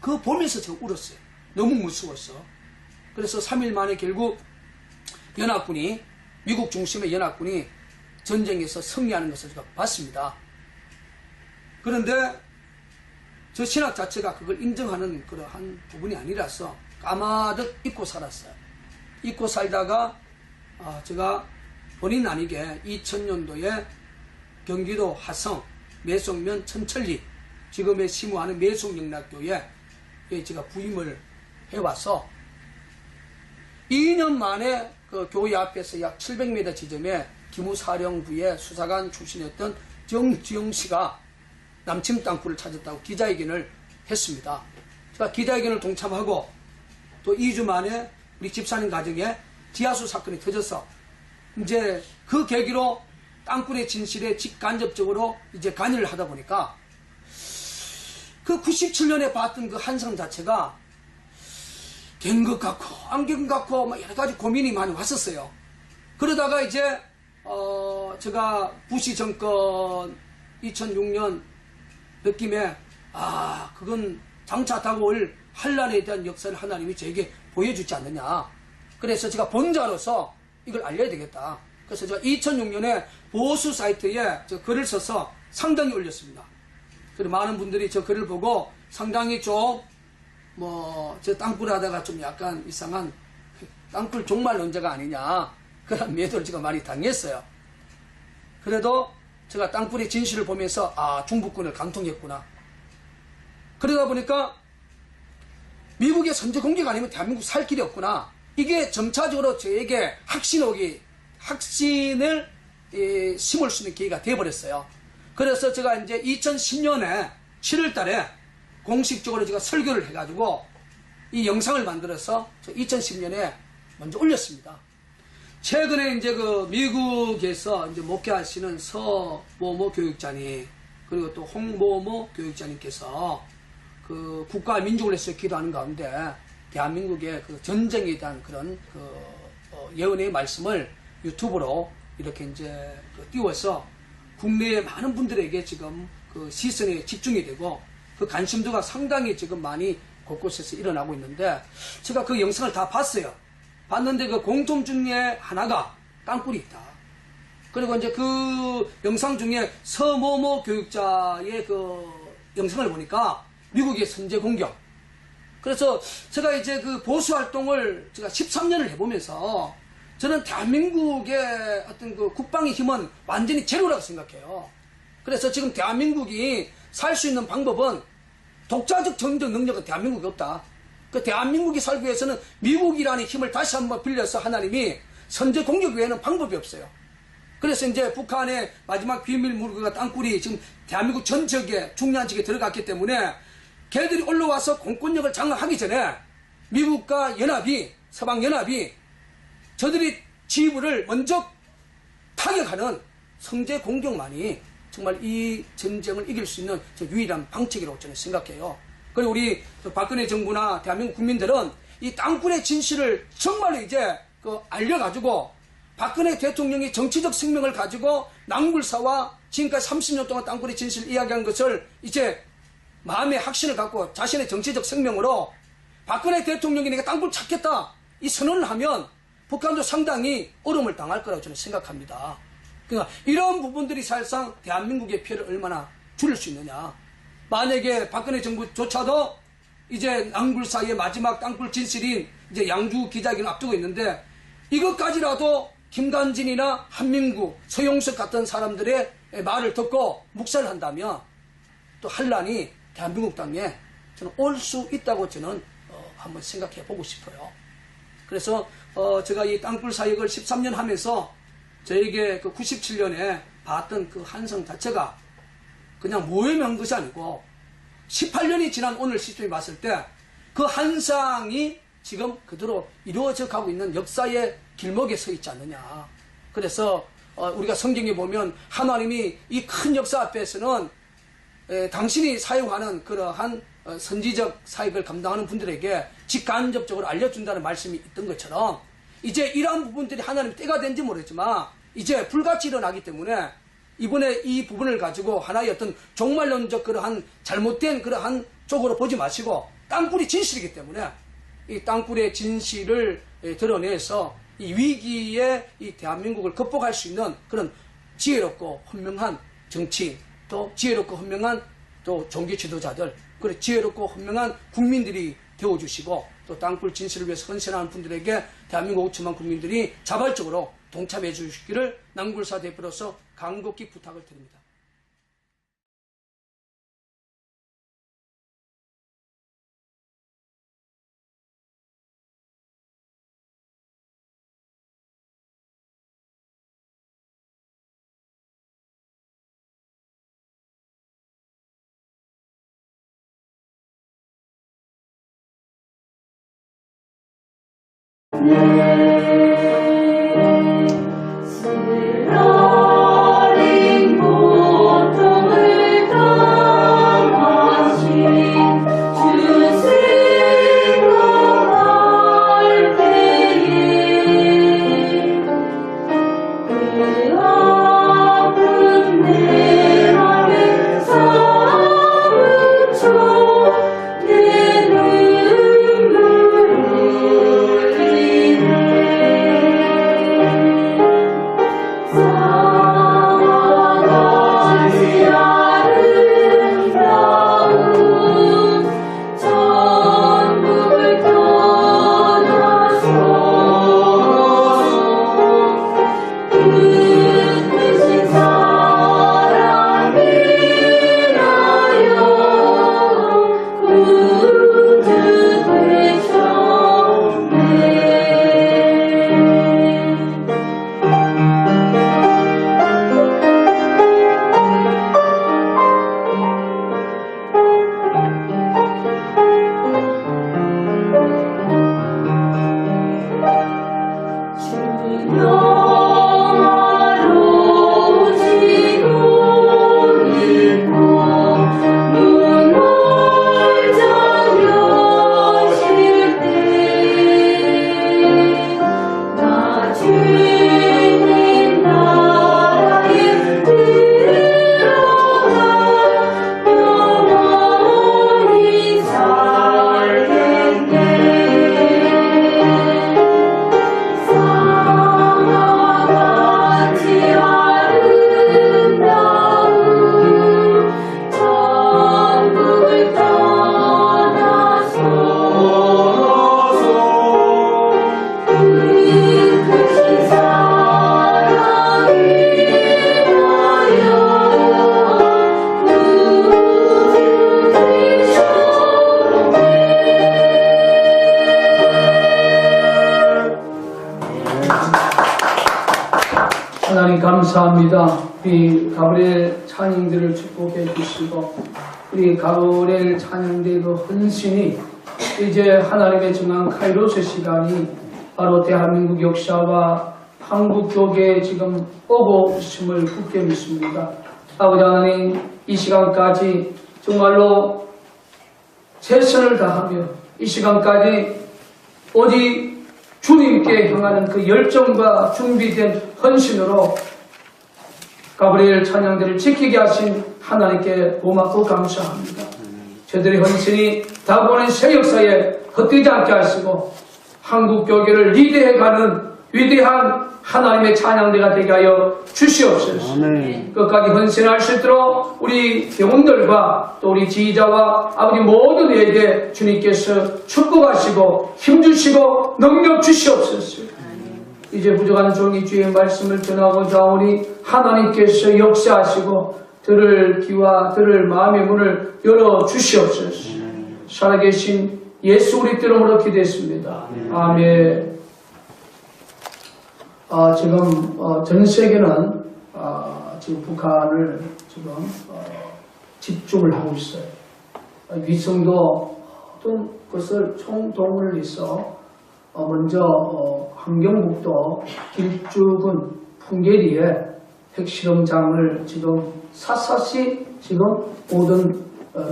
그 보면서 제가 울었어요. 너무 무서웠어. 그래서 3일 만에 결국 연합군이, 미국 중심의 연합군이 전쟁에서 승리하는 것을 제가 봤습니다. 그런데 저 신학 자체가 그걸 인정하는 그러한 부분이 아니라서 까마득 잊고 살았어요. 잊고 살다가 제가 본인 아니게 2000년도에 경기도 화성, 매송면 천천리, 지금의 시무하는 매송영락교에 제가 부임을 해와서 2년 만에 그 교회 앞에서 약 700m 지점에 기무사령부의 수사관 출신이었던 정지영 씨가 남침 땅굴을 찾았다고 기자회견을 했습니다. 제가 기자회견을 동참하고 또 2주 만에 우리 집사님 가정에 지하수 사건이 터져서 이제 그 계기로 땅굴의 진실에 직간접적으로 이제 관여를 하다 보니까 그 97년에 봤던 그 한상 자체가 된 것 같고 안 된 것 같고 막 여러 가지 고민이 많이 왔었어요. 그러다가 이제 제가 부시 정권 2006년 느낌에 그건 장차 다가올 한란에 대한 역사를 하나님이 저에게 보여주지 않느냐. 그래서 제가 본자로서 이걸 알려야 되겠다. 그래서 제가 2006년에 보수 사이트에 저 글을 써서 상당히 올렸습니다. 그리고 많은 분들이 저 글을 보고 상당히 좀 저 땅굴 하다가 좀 약간 이상한 땅굴 종말 논자가 아니냐 그런 매도를 제가 많이 당했어요. 그래도 제가 땅굴의 진실을 보면서 중부권을 간통했구나. 그러다 보니까 미국의 선제 공격 아니면 대한민국 살 길이 없구나. 이게 점차적으로 저에게 확신을 심을 수 있는 계기가 되어버렸어요. 그래서 제가 이제 2010년에 7월 달에 공식적으로 제가 설교를 해가지고 이 영상을 만들어서 2010년에 먼저 올렸습니다. 최근에 이제 그 미국에서 이제 목회하시는 서모모 교육자님, 그리고 또 홍모모 교육자님께서 그 국가와 민족을 위해서 기도하는 가운데 대한민국의 그 전쟁에 대한 그런 예언의 말씀을 유튜브로 이렇게 이제 띄워서 국내의 많은 분들에게 지금 그 시선이 집중이 되고 그 관심도가 상당히 지금 많이 곳곳에서 일어나고 있는데, 제가 그 영상을 다 봤어요. 봤는데 그 공통 중에 하나가 땅굴이 있다. 그리고 이제 그 영상 중에 서모모 교육자의 그 영상을 보니까 미국의 선제 공격. 그래서 제가 이제 그 보수 활동을 제가 13년을 해보면서 저는 대한민국의 어떤 그 국방의 힘은 완전히 제로라고 생각해요. 그래서 지금 대한민국이 살 수 있는 방법은 독자적 전쟁 능력은 대한민국이 없다. 그 대한민국이 살기 위해서는 미국이라는 힘을 다시 한번 빌려서 하나님이 선제 공격 외에는 방법이 없어요. 그래서 이제 북한의 마지막 비밀 무기가 땅굴이 지금 대한민국 전 지역에 중요한 지역에 들어갔기 때문에 걔들이 올라와서 공권력을 장악하기 전에 미국과 연합이, 서방연합이 저들이 지휘부를 먼저 타격하는 선제 공격만이 정말 이 전쟁을 이길 수 있는 유일한 방책이라고 저는 생각해요. 그리고 우리 박근혜 정부나 대한민국 국민들은 이 땅굴의 진실을 정말로 이제 알려가지고 박근혜 대통령이 정치적 생명을 가지고 낭굴사와 지금까지 30년 동안 땅굴의 진실을 이야기한 것을 이제 마음의 확신을 갖고 자신의 정치적 생명으로 박근혜 대통령이 내가 땅굴 찾겠다 이 선언을 하면 북한도 상당히 어려움을 당할 거라고 저는 생각합니다. 그러니까 이런 부분들이 사실상 대한민국의 피해를 얼마나 줄일 수 있느냐. 만약에 박근혜 정부조차도 이제 낭굴사의 마지막 땅굴 진실인 이제 양주 기자회견을 앞두고 있는데 이것까지라도 김관진이나 한민구, 서용석 같은 사람들의 말을 듣고 묵살을 한다면 또 한란이 대한민국 땅에 저는 올 수 있다고 저는 한번 생각해 보고 싶어요. 그래서 제가 이 땅굴 사역을 13년 하면서 저에게 그 97년에 봤던 그 한성 자체가 그냥 모험한 것이 아니고 18년이 지난 오늘 시점에 봤을 때 그 한상이 지금 그대로 이루어져 가고 있는 역사의 길목에 서 있지 않느냐. 그래서 우리가 성경에 보면 하나님이 이 큰 역사 앞에서는 당신이 사용하는 그러한 선지적 사역을 감당하는 분들에게 직간접적으로 알려준다는 말씀이 있던 것처럼 이제 이러한 부분들이 하나님 때가 된지 모르겠지만 이제 불같이 일어나기 때문에 이번에 이 부분을 가지고 하나의 어떤 종말론적 그러한 잘못된 그러한 쪽으로 보지 마시고 땅굴이 진실이기 때문에 이 땅굴의 진실을 드러내서 이 위기에 이 대한민국을 극복할 수 있는 그런 지혜롭고 현명한 정치인, 또 지혜롭고 현명한 또 종교 지도자들, 그리고 지혜롭고 현명한 국민들이 되어주시고 또 땅굴 진실을 위해서 헌신하는 분들에게 대한민국 5천만 국민들이 자발적으로 동참해 주시기를 낭굴사 대표로서 간곡히 부탁을 드립니다. 쓰라린 고통을 당하신 주 생각할 때에 그 아픈 내 맘에 사무쳐 내 눈물을 흘리네. 감사합니다. 우리 가브리엘 찬양들을 축복해 주시고 우리 가브리엘 찬양대의 그 헌신이 이제 하나님의 정한 카이로스 시간이 바로 대한민국 역사와 한국 교계에 지금 오고 있음을 굳게 믿습니다. 아버지 하나님, 이 시간까지 정말로 최선을 다하며 이 시간까지 오직 주님께 향하는 그 열정과 준비된 헌신으로 가브리엘 찬양들을 지키게 하신 하나님께 고맙고 감사합니다. 저들의 헌신이 다가오는 새 역사에 헛되지 않게 하시고 한국 교계를 리드해가는 위대한 하나님의 찬양대가 되게 하여 주시옵소서. 끝까지 헌신할 수 있도록 우리 영혼들과 또 우리 지휘자와 아버지 모든 이에게 주님께서 축복하시고 힘주시고 능력 주시옵소서. 이제 부족한 종이 주의 말씀을 전하고자 우리 하나님께서 역사하시고 들을 귀와 들을 마음의 문을 열어 주시옵소서. 살아계신 예수 우리 이름으로 기도했습니다. 아멘. 지금 전 세계는 지금 북한을 지금 집중을 하고 있어요. 위성도 어떤 것을 총동원을 해서 먼저 환경북도 길쭉은 풍계리에 핵실험장을 지금 샅샅이 지금 모든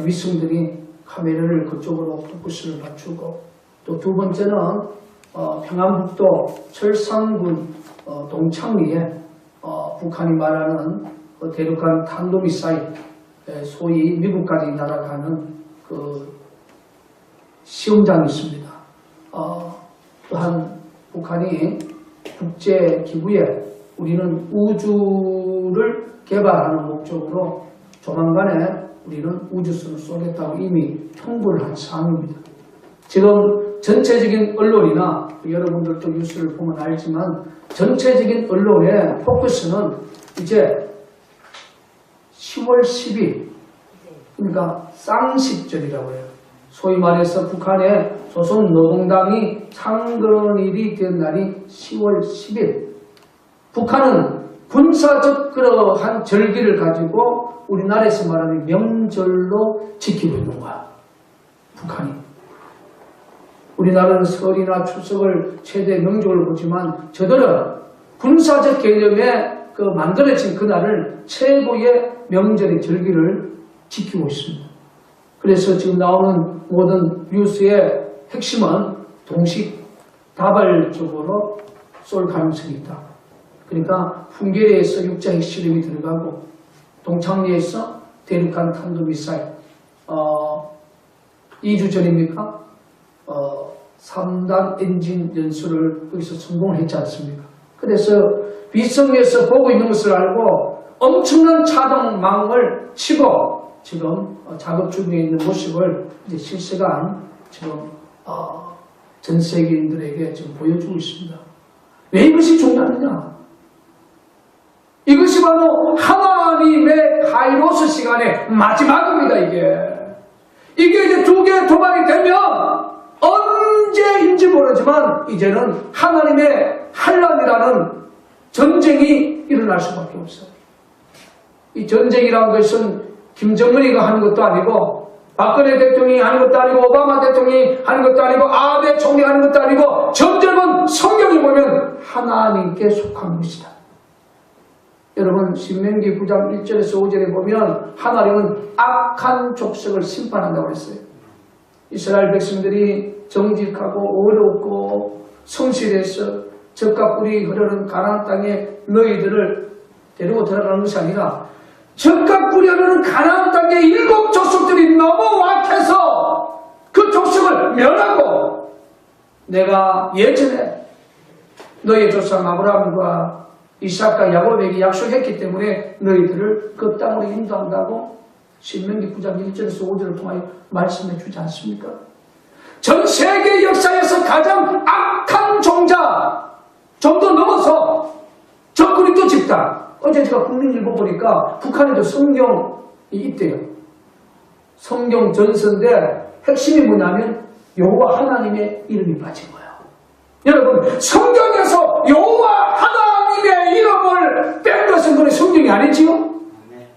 위성들이 카메라를 그쪽으로 포커스를 맞추고 또 두 번째는 평안북도 철산군 동창리에 북한이 말하는 대륙간 탄도미사일 소위 미국까지 날아가는 그 시험장이 있습니다. 또한 북한이 국제기구에 우리는 우주를 개발하는 목적으로 조만간에 우리는 우주선을 쏘겠다고 이미 통보를 한 사항입니다. 지금 전체적인 언론이나 여러분들도 뉴스를 보면 알지만 전체적인 언론의 포커스는 이제 10월 10일 그러니까 쌍십절이라고 해요. 소위 말해서 북한의 조선노동당이 창건일이 된 날이 10월 10일. 북한은 군사적 그러한 절기를 가지고 우리나라에서 말하는 명절로 지키고 있는 거야. 북한이. 우리나라는 설이나 추석을 최대 명절로 보지만 저들은 군사적 개념에 그 만들어진 그날을 최고의 명절의 절기를 지키고 있습니다. 그래서 지금 나오는 모든 뉴스의 핵심은 동식 다발적으로 쏠 가능성이 있다. 그러니까 풍계리에서 육자 핵실험이 들어가고 동창리에서 대륙간 탄도미사일 2주 전입니까? 3단 엔진 연수를 거기서 성공했지 않습니까? 그래서 위성에서 보고 있는 것을 알고 엄청난 차동망을 치고 지금 작업 중에 있는 모습을 이제 실시간 지금 전 세계인들에게 지금 보여주고 있습니다. 왜 이것이 중요하느냐? 이것이 바로 하나님의 카이로스 시간의 마지막입니다. 이게 이제 두 개의 도발이 되면 언제인지 모르지만 이제는 하나님의 환란이라는 전쟁이 일어날 수밖에 없어요. 이 전쟁이라는 것은 김정은이가 하는 것도 아니고 박근혜 대통령이 하는 것도 아니고 오바마 대통령이 하는 것도 아니고 아베 총리가 하는 것도 아니고 전쟁은 성경에 보면 하나님께 속한 것이다. 여러분 신명기 9장 1절에서 5절에 보면 하나님은 악한 족속을 심판한다고 했어요. 이스라엘 백성들이 정직하고 어렵고 성실해서 젖과 꿀이 흐르는 가나안 땅에 너희들을 데리고 들어가는 것이 아니라 젖과 꿀이 흐르는 가나안 땅에 7 족속들이 너무 악해서 그 족속을 멸하고 내가 예전에 너희 조상 아브라함과 이삭과 야곱에게 약속했기 때문에 너희들을 그 땅으로 인도한다고 신명기 9장 1절에서 5절을 통하여 말씀해 주지 않습니까? 전 세계 역사에서 가장 악한 종자 좀 더 넘어서 적그리스도 집단. 어제 제가 국민일보 보니까 북한에도 성경이 있대요. 성경 전서인데 핵심이 뭐냐면 여호와 하나님의 이름이 빠진 거예요. 여러분 성경에서 여호와 하나님의 성령의 이름을 뺀 것은 그건 성령이 아니지요?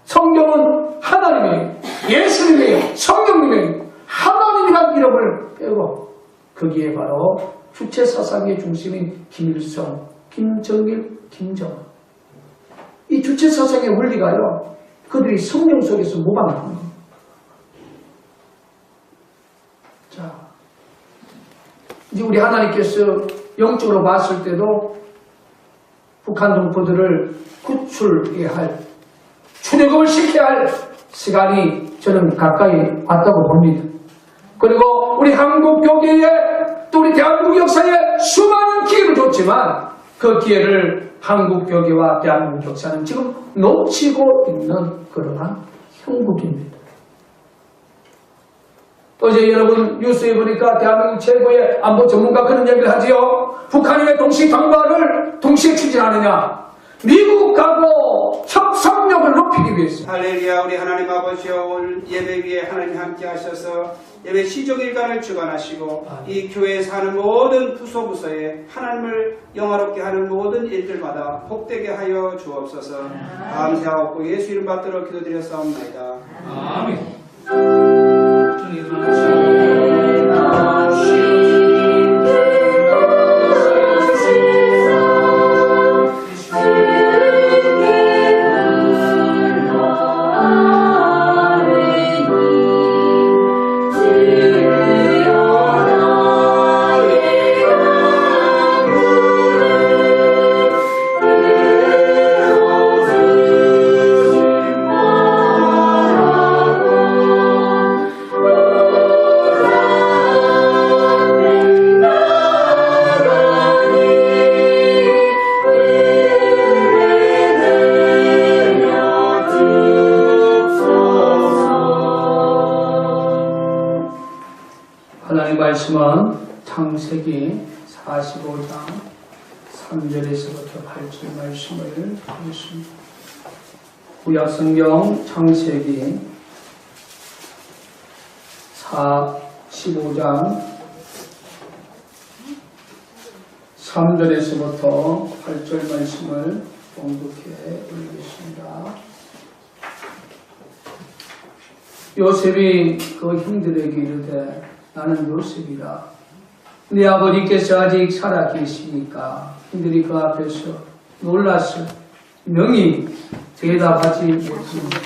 성경은 하나님의, 예수님의, 성령님의 하나님이란 이름을 빼고 거기에 바로 주체 사상의 중심인 김일성, 김정일, 김정은 이 주체 사상의 원리가요 그들이 성령 속에서 모방하는 겁니다. 자, 이제 우리 하나님께서 영적으로 봤을 때도 북한 동포들을 구출해야 할, 출애굽을 시켜야 할 시간이 저는 가까이 왔다고 봅니다. 그리고 우리 한국 교계에 또 우리 대한민국 역사에 수많은 기회를 줬지만 그 기회를 한국 교계와 대한민국 역사는 지금 놓치고 있는 그러한 형국입니다. 어제 여러분 뉴스에 보니까 대한민국 최고의 안보 전문가 그런 얘기를 하지요. 북한이 왜 동시 강화를 동시에 추진하느냐? 미국하고 협상력을 높이기 위해서. 할렐루야. 우리 하나님 아버지여, 오늘 예배 위에 하나님 함께 하셔서 예배 시종일관을 주관하시고 이 교회에 사는 모든 부서에 하나님을 영화롭게 하는 모든 일들마다 복되게 하여 주옵소서. 감사하고 예수 이름 받들어 기도드렸사옵나이다. 아멘. 하나님 말씀은 창세기 45장 3절에서부터 8절 말씀을 보겠습니다. 구약성경 창세기 45장 3절에서부터 8절 말씀을 봉독해 드리겠습니다. 요셉이 그 형들에게 이르되 나는 요셉이라. 네 아버지께서 아직 살아 계시니까 형들이 그 앞에서 놀라서 명히 대답하지 못합니다.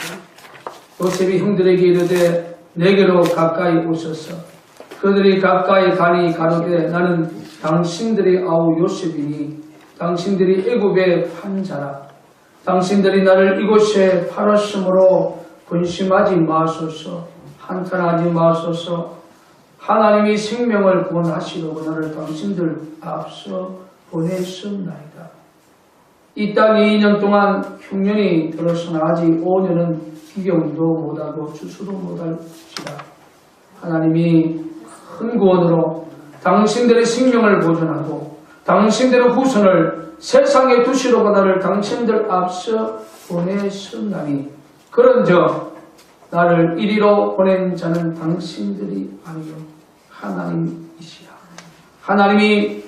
요셉이 형들에게 이르되 내게로 가까이 오소서. 그들이 가까이 가니 가로되 나는 당신들의 아우 요셉이니 당신들이 애굽의 판자라. 당신들이 나를 이곳에 팔았으므로 근심하지 마소서. 한탄하지 마소서. 하나님이 생명을 구원하시려고 나를 당신들 앞서 보내셨나이다. 이 땅에 2년 동안 흉년이 들었으나 아직 5년은 기경도 못하고 추수도 못할지라. 하나님이 큰 구원으로 당신들의 생명을 보존하고 당신들의 후손을 세상에 두시려고 나를 당신들 앞서 보내셨나니 그런즉 나를 이리로 보낸 자는 당신들이 아니요 하나님이시라. 하나님이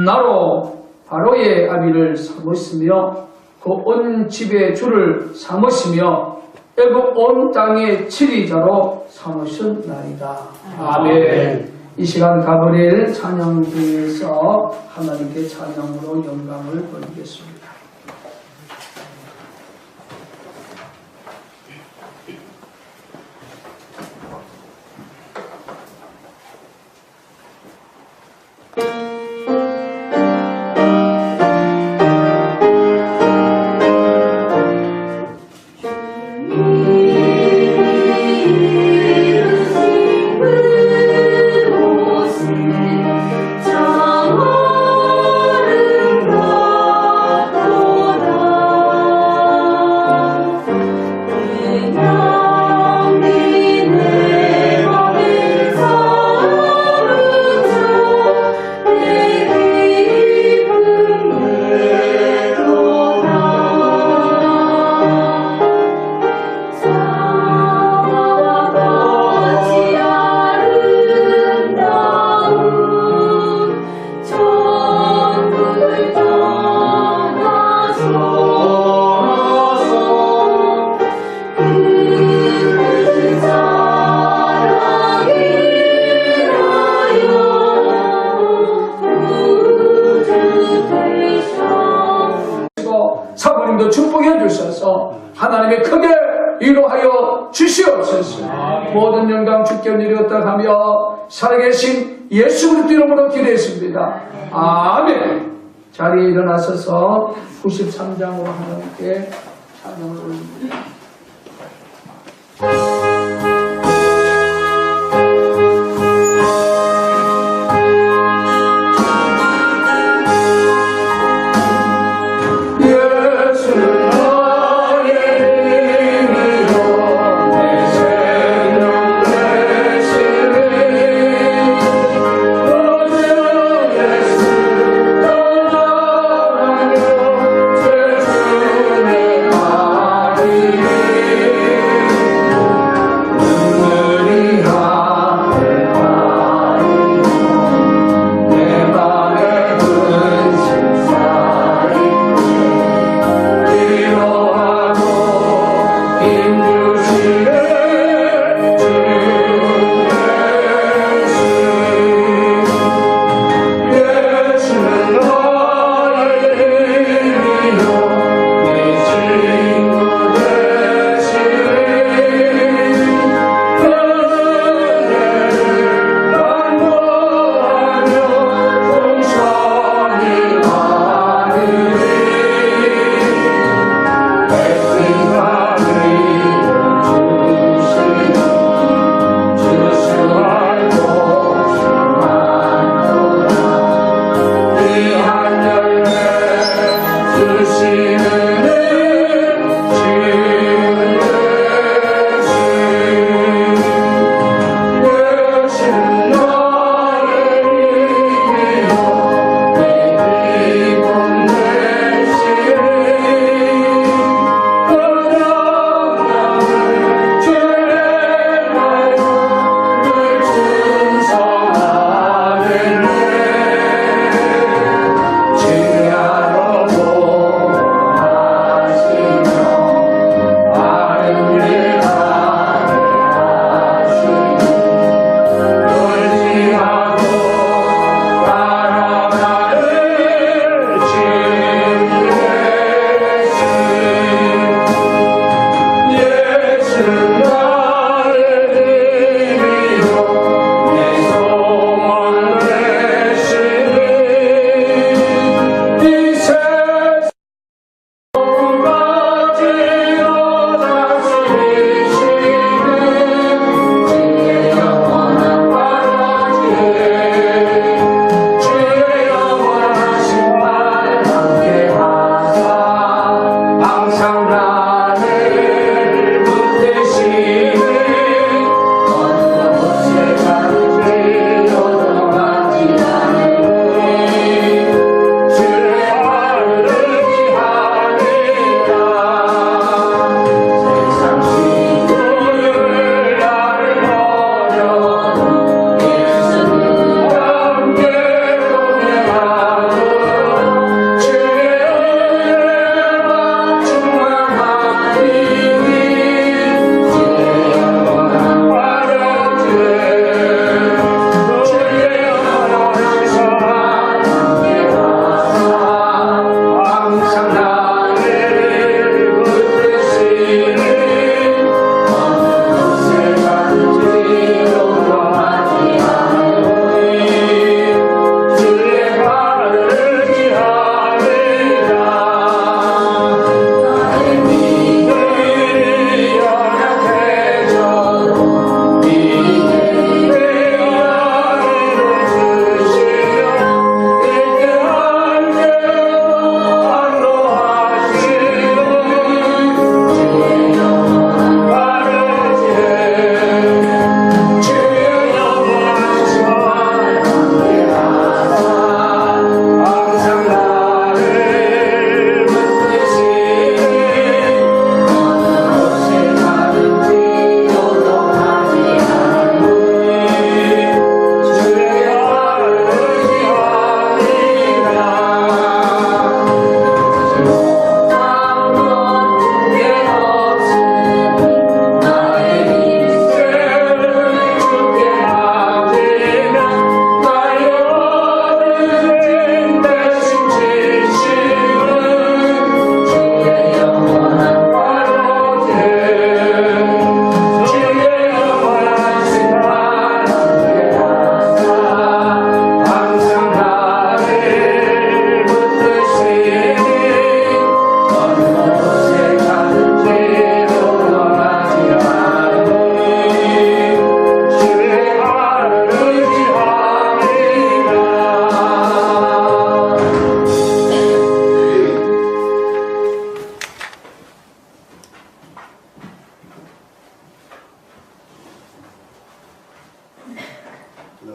나로 바로의 아비를 삼으시며 그 온 집의 주를 삼으시며 애굽 온 땅의 지리자로 삼으셨나이다. 아멘. 이 시간 가브리엘 찬양 중에서 하나님께 찬양으로 영광을 돌리겠습니다. 저 위로하여 주시옵소서. 모든 영광 주께 드렸다 하며 살아계신 예수 그리스도 이름으로 기도했습니다. 아멘. 자리에 일어나셔서 93장으로 하나님께 찬양을 올립니다. Amen.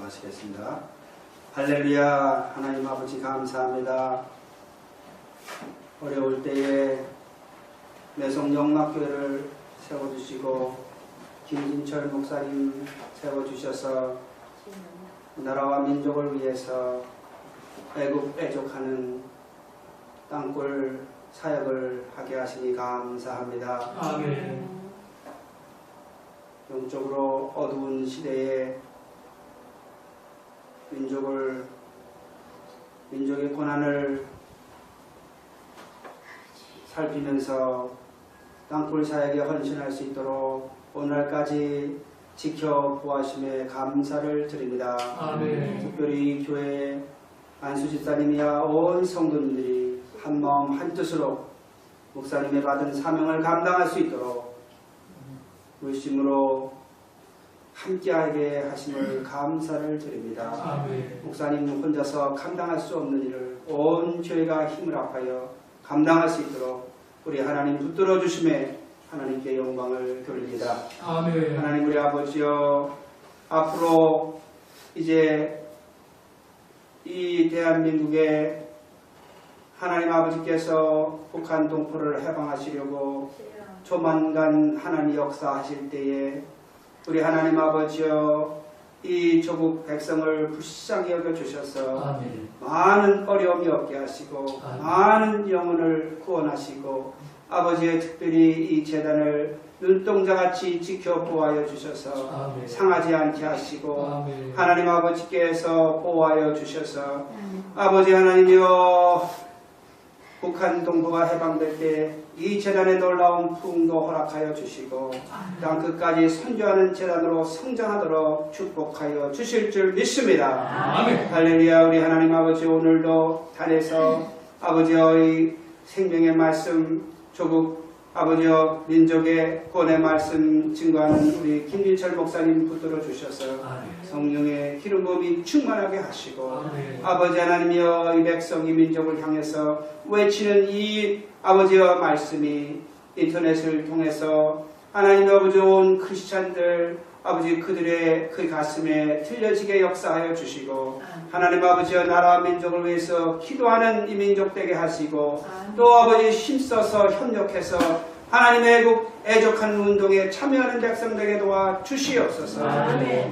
기도하시겠습니다. 할렐루야. 하나님 아버지 감사합니다. 어려울 때에 매송 영락교회를 세워주시고 김진철 목사님 세워주셔서 나라와 민족을 위해서 애국애족하는 땅굴 사역을 하게 하시니 감사합니다. 아멘. 영적으로 어두운 시대에 민족의 고난을 살피면서 땅굴 사역에 헌신할 수 있도록 오늘까지 지켜보아심에 감사를 드립니다. 아멘. 특별히 교회 안수 집사님이야 온 성도님들이 한마음 한뜻으로 목사님의 받은 사명을 감당할 수 있도록 물심으로 함께하게 하심을 감사를 드립니다. 아멘. 목사님 혼자서 감당할 수 없는 일을 온 교회가 힘을 합하여 감당할 수 있도록 우리 하나님 붙들어 주심에 하나님께 영광을 돌립니다. 아멘. 하나님 우리 아버지여, 앞으로 이제 이 대한민국에 하나님 아버지께서 북한 동포를 해방하시려고 조만간 하나님 역사하실 때에 우리 하나님 아버지여, 이 조국 백성을 불쌍히 여겨주셔서 아멘. 많은 어려움이 없게 하시고 아멘. 많은 영혼을 구원하시고 아버지의 특별히 이 재단을 눈동자같이 지켜보아여 주셔서 아멘. 상하지 않게 하시고 아멘. 하나님 아버지께서 보호하여 주셔서 아버지 하나님이여, 북한 동포가 해방될 때 이 재단의 놀라운 부흥도 허락하여 주시고 땅 끝까지 선교하는 재단으로 성장하도록 축복하여 주실 줄 믿습니다. 아멘. 할렐루야. 우리 하나님 아버지, 오늘도 단에서 아버지의 생명의 말씀, 조국 아버지여 민족의 구원의 말씀 증거하는 우리 김진철 목사님 붙들어 주셔서 아멘. 성령의 기름 부음이 충만하게 하시고 아멘. 아버지 하나님이여, 이 백성 이 민족을 향해서 외치는 이 아버지의 말씀이 인터넷을 통해서 하나님 아버지 온 크리스찬들 아버지 그들의 그 가슴에 들려지게 역사하여 주시고 하나님 아버지여, 나라와 민족을 위해서 기도하는 이 민족 되게 하시고 또 아버지 힘써서 협력해서 하나님의 애국 애족하는 운동에 참여하는 백성 되게 도와 주시옵소서. 아멘.